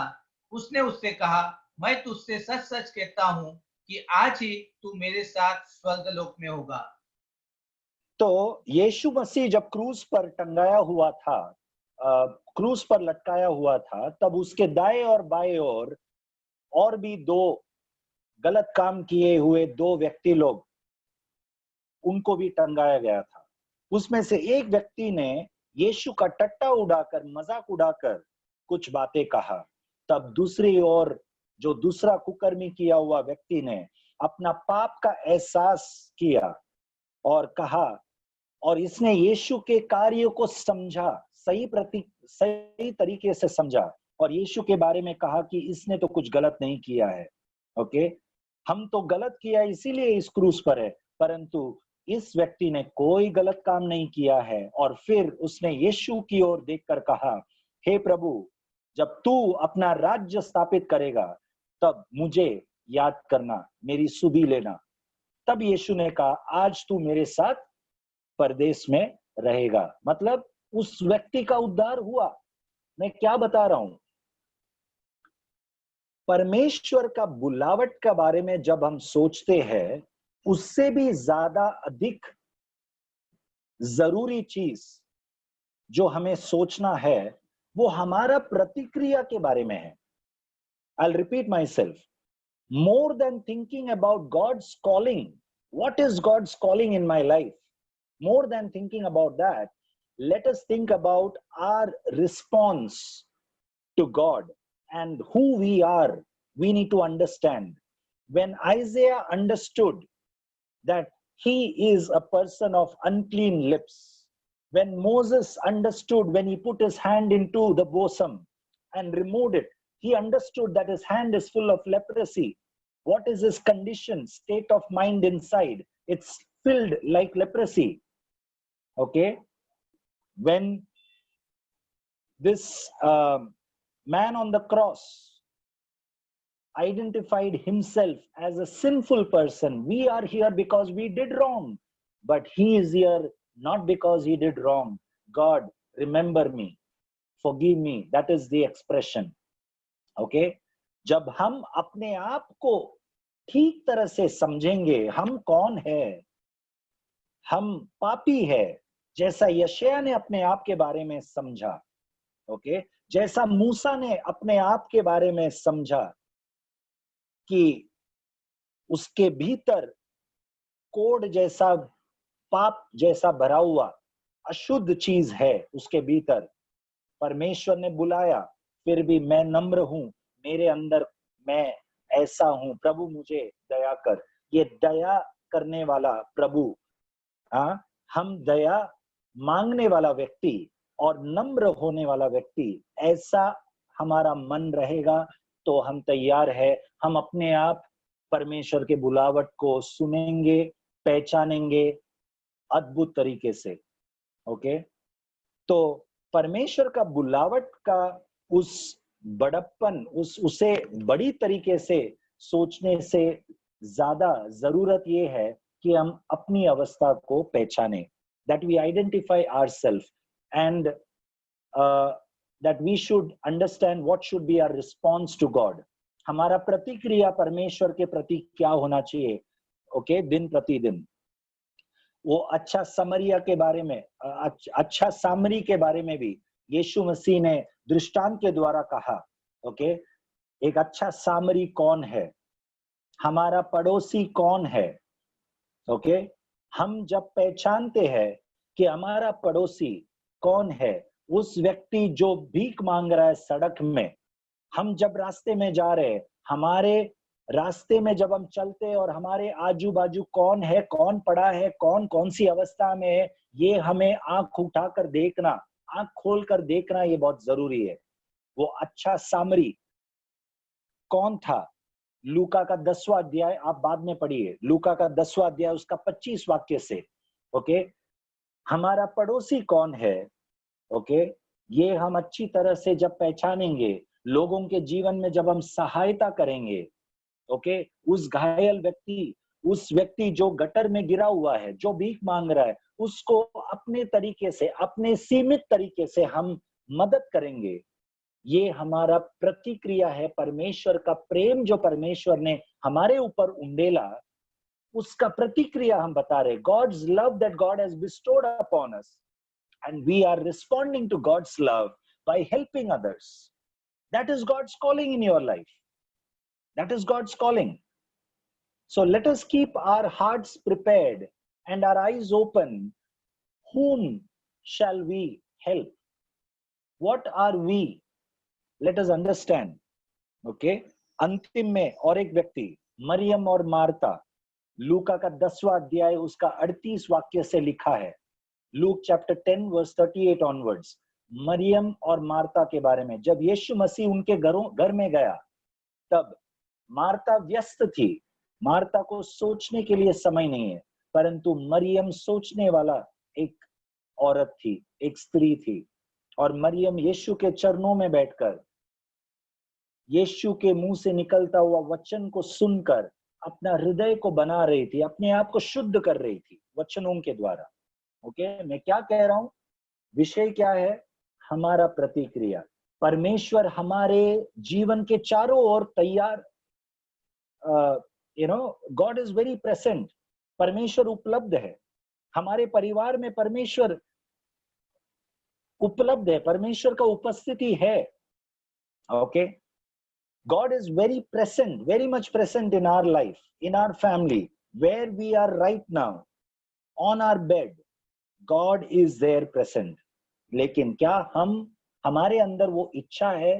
Speaker 11: उसने उससे कहा, मैं तुझसे सच सच कहता हूं कि आज ही तू मेरे साथ स्वर्गलोक में होगा।
Speaker 1: तो यीशु मसीह जब क्रूस पर टंगाया हुआ था, क्रूस पर लटकाया हुआ था, तब उसके दाएं और बाएं ओर और भी दो गलत काम किए हुए दो व्यक्ति लोग, उनको भी टंगाया गया था। उसमें से एक व्यक्ति ने यीशु का टट्टा उड़ाकर, मजाक उड़ाकर कुछ बातें कहा। तब दूसरी ओर जो दूसरा कुकर्मी किया हुआ व्यक्ति ने अपना पाप का एहसास किया और कहा, और इसने यीशु के कार्यों को समझा, सही तरीके से समझा और यीशु के बारे में कहा कि इसने तो कुछ गलत नहीं किया है। ओके, हम तो गलत किया इसीलिए इस क्रूस पर है, परंतु इस व्यक्ति ने कोई गलत काम नहीं किया है। और फिर उसने यीशु की ओर देखकर कहा, हे प्रभु, जब तू अपना राज्य स्थापित करेगा तब मुझे याद करना, मेरी सुधि लेना। तब यीशु ने कहा, आज तू मेरे साथ परदेश में रहेगा। मतलब उस व्यक्ति का उद्धार हुआ। मैं क्या बता रहा हूं, परमेश्वर का बुलावट के बारे में जब हम सोचते हैं, उससे भी ज्यादा अधिक जरूरी चीज जो हमें सोचना है वो हमारा प्रतिक्रिया के बारे में है। I'll repeat myself. More than thinking about God's calling, what is God's calling in my life? More than thinking about that, let us think about our response to God and who we are. We need to understand. When Isaiah understood that he is a person of unclean lips, when Moses understood, when he put his hand into the bosom and removed it, he understood that his hand is full of leprosy. What is his condition, state of mind inside? It's filled like leprosy. Okay? When this man on the cross identified himself as a sinful person, we are here because we did wrong, but he is here not because he did wrong. God, remember me, forgive me. That is the expression. Okay? जब हम अपने आप को ठीक तरह से समझेंगे, हम कौन है, हम पापी है, जैसा यशायाह ने अपने आप के बारे में समझा, ओके, जैसा मूसा ने अपने आप के बारे में समझा कि उसके भीतर कोड जैसा, पाप जैसा भरा हुआ अशुद्ध चीज है उसके भीतर, परमेश्वर ने बुलाया, फिर भी मैं नम्र हूं, मेरे अंदर मैं ऐसा हूं, प्रभु मुझे दया कर। ये दया करने वाला प्रभु, हम दया मांगने वाला व्यक्ति और नम्र होने वाला व्यक्ति, ऐसा हमारा मन रहेगा तो हम तैयार है, हम अपने आप परमेश्वर के बुलावट को सुनेंगे, पहचानेंगे अद्भुत तरीके से। ओके, तो परमेश्वर का बुलावट का उस बड़प्पन, उसे बड़ी तरीके से सोचने से ज्यादा जरूरत ये है कि हम अपनी अवस्था को पहचाने, that we identify ourselves and that we should understand what should be our response to God. हमारा प्रतिक्रिया परमेश्वर के प्रति क्या होना चाहिए, ओके, दिन प्रतिदिन। वो अच्छा समरिया के बारे में, अच्छा सामरी के बारे में भी यीशु मसीह ने दृष्टांत के द्वारा कहा। ओके, एक अच्छा सामरी कौन है, हमारा पड़ोसी कौन है। ओके, हम जब पहचानते हैं कि हमारा पड़ोसी कौन है, उस व्यक्ति जो भीख मांग रहा है सड़क में, हम जब रास्ते में जा रहे हैं, हमारे रास्ते में जब हम चलते हैं और हमारे आजू बाजू कौन है, कौन पड़ा है, कौन कौन सी अवस्था में है, ये हमें आंख उठाकर देखना, आंख खोलकर देखना, ये बहुत जरूरी है। वो अच्छा सामरी कौन था, लूका का 10वां अध्याय आप बाद में पढ़िए, लूका का 10वां अध्याय उसका 25 वाक्य से। ओके, हमारा पड़ोसी कौन है, ओके, ये हम अच्छी तरह से जब पहचानेंगे, लोगों के जीवन में जब हम सहायता करेंगे, ओके, उस घायल व्यक्ति, उस व्यक्ति जो गटर में गिरा हुआ है, जो भीख मांग रहा है, उसको अपने तरीके से, अपने सीमित तरीके से हम मदद करेंगे। ये हमारा प्रतिक्रिया है, परमेश्वर का प्रेम जो परमेश्वर ने हमारे ऊपर उंडेला, उसका प्रतिक्रिया हम बता रहे। God's love that God has bestowed upon us, and we are responding to God's love by helping others. That is God's calling in your life. That is God's calling. So let us keep our hearts prepared and our eyes open. Whom shall we help? What are we? Let us understand. Okay? अंतिम में और एक व्यक्ति, मरियम और Marta, लूका का 10वां अध्याय उसका 38 वाक्य से लिखा है। लूक चैप्टर 10 वर्स 38 ऑनवर्ड्स, मरियम और मार्ता के बारे में। जब यीशु मसीह उनके घर में गया, तब मार्ता व्यस्त थी, मार्ता को सोचने के लिए समय नहीं है, परंतु मरियम सोचने वाला एक औरत थी, एक स्त्री थी। और मरियम यीशु के चरणों में बैठकर यीशु के मुंह से निकलता हुआ वचन को सुनकर अपना हृदय को बना रही थी, अपने आप को शुद्ध कर रही थी वचनों के द्वारा। ओके, मैं क्या कह रहा हूं, विषय क्या है, हमारा प्रतिक्रिया। परमेश्वर हमारे जीवन के चारों ओर तैयार, गॉड इज वेरी प्रेजेंट। परमेश्वर उपलब्ध है हमारे परिवार में, परमेश्वर उपलब्ध है, परमेश्वर का उपस्थिति है। Okay, God is very present, very much present in our life, in our family, where we are right now, on our bed. God is there present. लेकिन क्या हमारे अंदर वो इच्छा है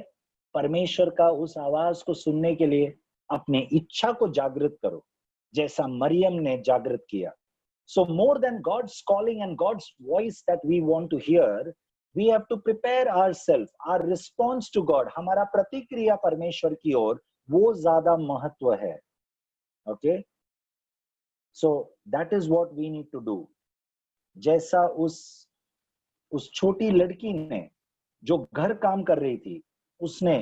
Speaker 1: परमेश्वर का उस आवाज को सुनने के लिए? अपने इच्छा को जागृत करो जैसा मरियम ने जागृत किया। So more than God's calling and God's voice that we want to hear, we have to prepare ourselves, our response to God, हमारा प्रतिक्रिया परमेश्वर की ओर, वो ज्यादा महत्व है। Okay, so that is what we need to do। जैसा उस छोटी लड़की ने जो घर काम कर रही थी, उसने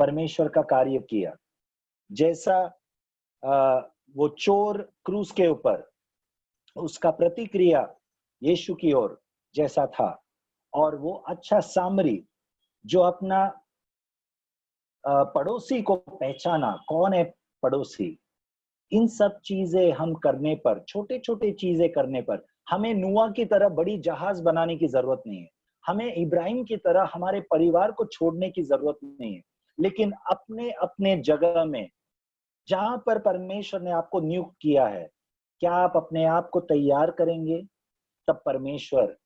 Speaker 1: परमेश्वर का कार्य किया। जैसा वो चोर क्रूस के ऊपर, उसका प्रतिक्रिया यीशु की ओर जैसा था, और वो अच्छा सामरी जो अपना पड़ोसी को पहचाना, कौन है पड़ोसी। इन सब चीजें हम करने पर, छोटे छोटे चीजें करने पर, हमें नूआ की तरह बड़ी जहाज बनाने की जरूरत नहीं है, हमें इब्राहिम की तरह हमारे परिवार को छोड़ने की जरूरत नहीं है। लेकिन अपने अपने जगह में जहां पर परमेश्वर ने आपको नियुक्त किया है, क्या आप अपने आप को तैयार करेंगे? तब परमेश्वर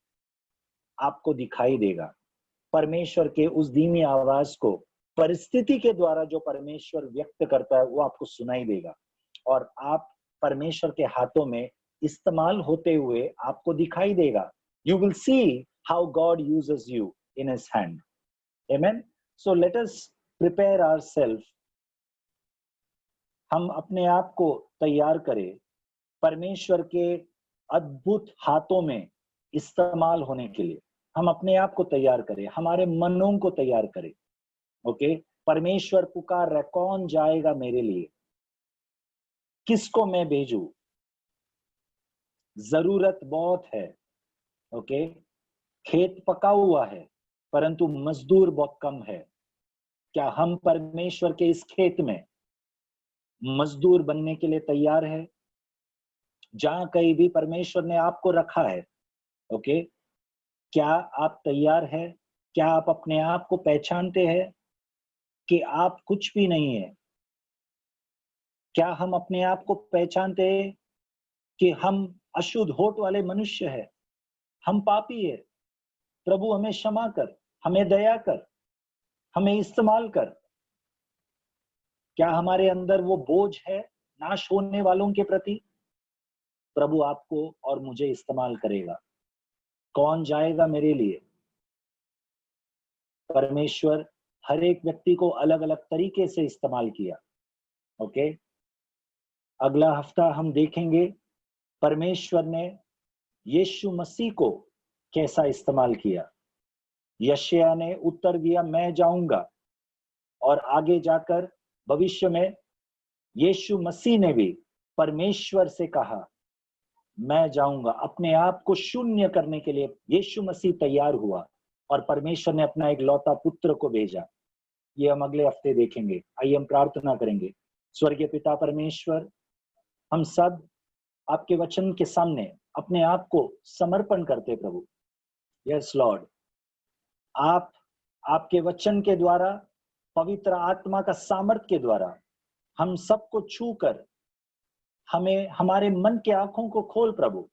Speaker 1: आपको दिखाई देगा। परमेश्वर के उस धीमी आवाज को परिस्थिति के द्वारा जो परमेश्वर व्यक्त करता है, वो आपको सुनाई देगा, और आप परमेश्वर के हाथों में इस्तेमाल होते हुए आपको दिखाई देगा। You will see how God uses you in His hand. Amen. So let us prepare ourselves. हम अपने आप को तैयार करें परमेश्वर के अद्भुत हाथों में इस्तेमाल होने के लिए। हम अपने आप को तैयार करें, हमारे मनों को तैयार करें। ओके, परमेश्वर पुकार रहा है, कौन जाएगा मेरे लिए? किसको मैं भेजूं? जरूरत बहुत है। ओके, खेत पका हुआ है परंतु मजदूर बहुत कम है। क्या हम परमेश्वर के इस खेत में मजदूर बनने के लिए तैयार है? जहां कहीं भी परमेश्वर ने आपको रखा है, ओके, क्या आप तैयार है? क्या आप अपने आप को पहचानते हैं कि आप कुछ भी नहीं है? क्या हम अपने आप को पहचानते हैं कि हम अशुद्ध होठ वाले मनुष्य है, हम पापी है? प्रभु हमें क्षमा कर, हमें दया कर, हमें इस्तेमाल कर। क्या हमारे अंदर वो बोझ है नाश होने वालों के प्रति? प्रभु आपको और मुझे इस्तेमाल करेगा। कौन जाएगा मेरे लिए? परमेश्वर हर एक व्यक्ति को अलग अलग तरीके से इस्तेमाल किया। ओके, अगला हफ्ता हम देखेंगे परमेश्वर ने यीशु मसीह को कैसा इस्तेमाल किया। यशायाह ने उत्तर दिया, मैं जाऊंगा, और आगे जाकर भविष्य में यीशु मसीह ने भी परमेश्वर से कहा, मैं जाऊंगा। अपने आप को शून्य करने के लिए यीशु मसीह तैयार हुआ और परमेश्वर ने अपना एक लौता पुत्र को भेजा। ये हम अगले हफ्ते देखेंगे। आइए हम प्रार्थना करेंगे। स्वर्गीय पिता परमेश्वर, हम सब आपके वचन के सामने अपने आप को समर्पण करते प्रभु। यस लॉर्ड, आप आपके वचन के द्वारा, पवित्र आत्मा का सामर्थ के द्वारा हम सबको छूकर हमें हमारे मन के आंखों को खोल प्रभु।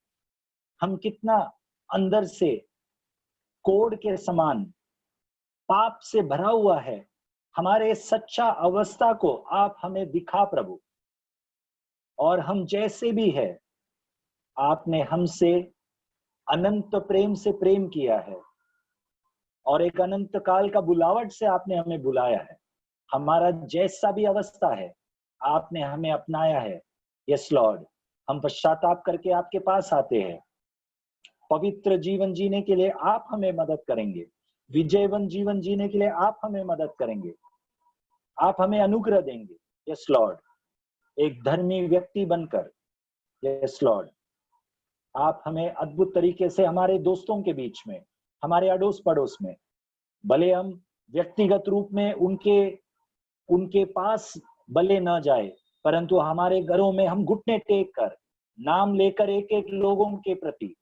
Speaker 1: हम कितना अंदर से कोड़ के समान पाप से भरा हुआ है, हमारे सच्चा अवस्था को आप हमें दिखा प्रभु। और हम जैसे भी है, आपने हमसे अनंत प्रेम से प्रेम किया है और एक अनंत काल का बुलावट से आपने हमें बुलाया है। हमारा जैसा भी अवस्था है आपने हमें अपनाया है। यस लॉर्ड, हम पश्चाताप करके आपके पास आते हैं। पवित्र जीवन जीने के लिए आप हमें मदद करेंगे, विजयवन जीवन जीने के लिए आप हमें मदद करेंगे, आप हमें अनुग्रह देंगे। यस लॉर्ड, एक धर्मी व्यक्ति बनकर, यस लॉर्ड, आप हमें अद्भुत तरीके से हमारे दोस्तों के बीच में, हमारे अड़ोस पड़ोस में, भले हम व्यक्तिगत रूप में उनके पास भले न जाए, परंतु हमारे घरों में हम घुटने टेक कर नाम लेकर एक एक लोगों के प्रति,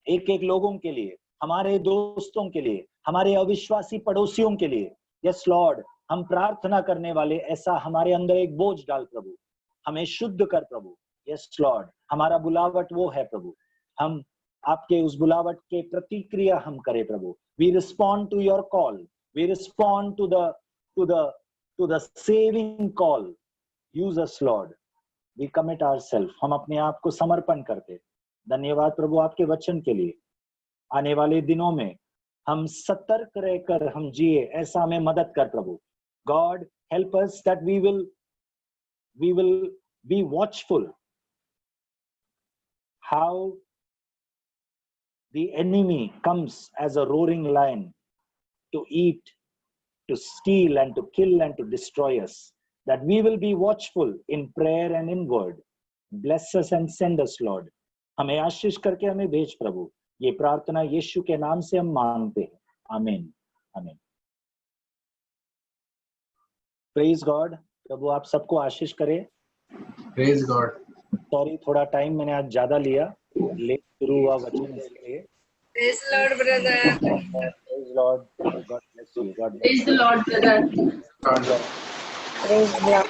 Speaker 1: एक एक लोगों के लिए, हमारे दोस्तों के लिए, हमारे अविश्वासी पड़ोसियों के लिए, यस लॉर्ड, हम प्रार्थना करने वाले, ऐसा हमारे अंदर एक बोझ डाल प्रभु, हमें शुद्ध कर प्रभु। यस लॉर्ड, हमारा बुलावट वो है प्रभु, हम आपके उस बुलावट के प्रतिक्रिया हम करें प्रभु। We respond to your call, we respond to the saving call. Use us lord, we commit ourselves, हम अपने आप को समर्पण करते। धन्यवाद प्रभु आपके वचन के लिए। आने वाले दिनों में हम सतर्क रहकर हम जिए, ऐसा हमें मदद कर प्रभु। God help us that we will be watchful how the enemy comes as a roaring lion to eat, to steal and to kill and to destroy us, that we will be watchful in prayer and in word. Bless us and send us, Lord. हमें आशीष करके हमें भेज प्रभु। ये प्रार्थना यीशु के नाम से हम मांगते हैं, आमीन आमीन। Praise God. प्रभु आप सबको आशीष करे।
Speaker 11: Praise God.
Speaker 1: सॉरी, थोड़ा टाइम मैंने आज ज्यादा लिया, लेट शुरू हुआ वचन इसलिए।
Speaker 12: Praise Lord brother.
Speaker 1: Praise Lord. God bless you. God bless.
Speaker 12: Praise the Lord brother.
Speaker 6: Praise the Lord.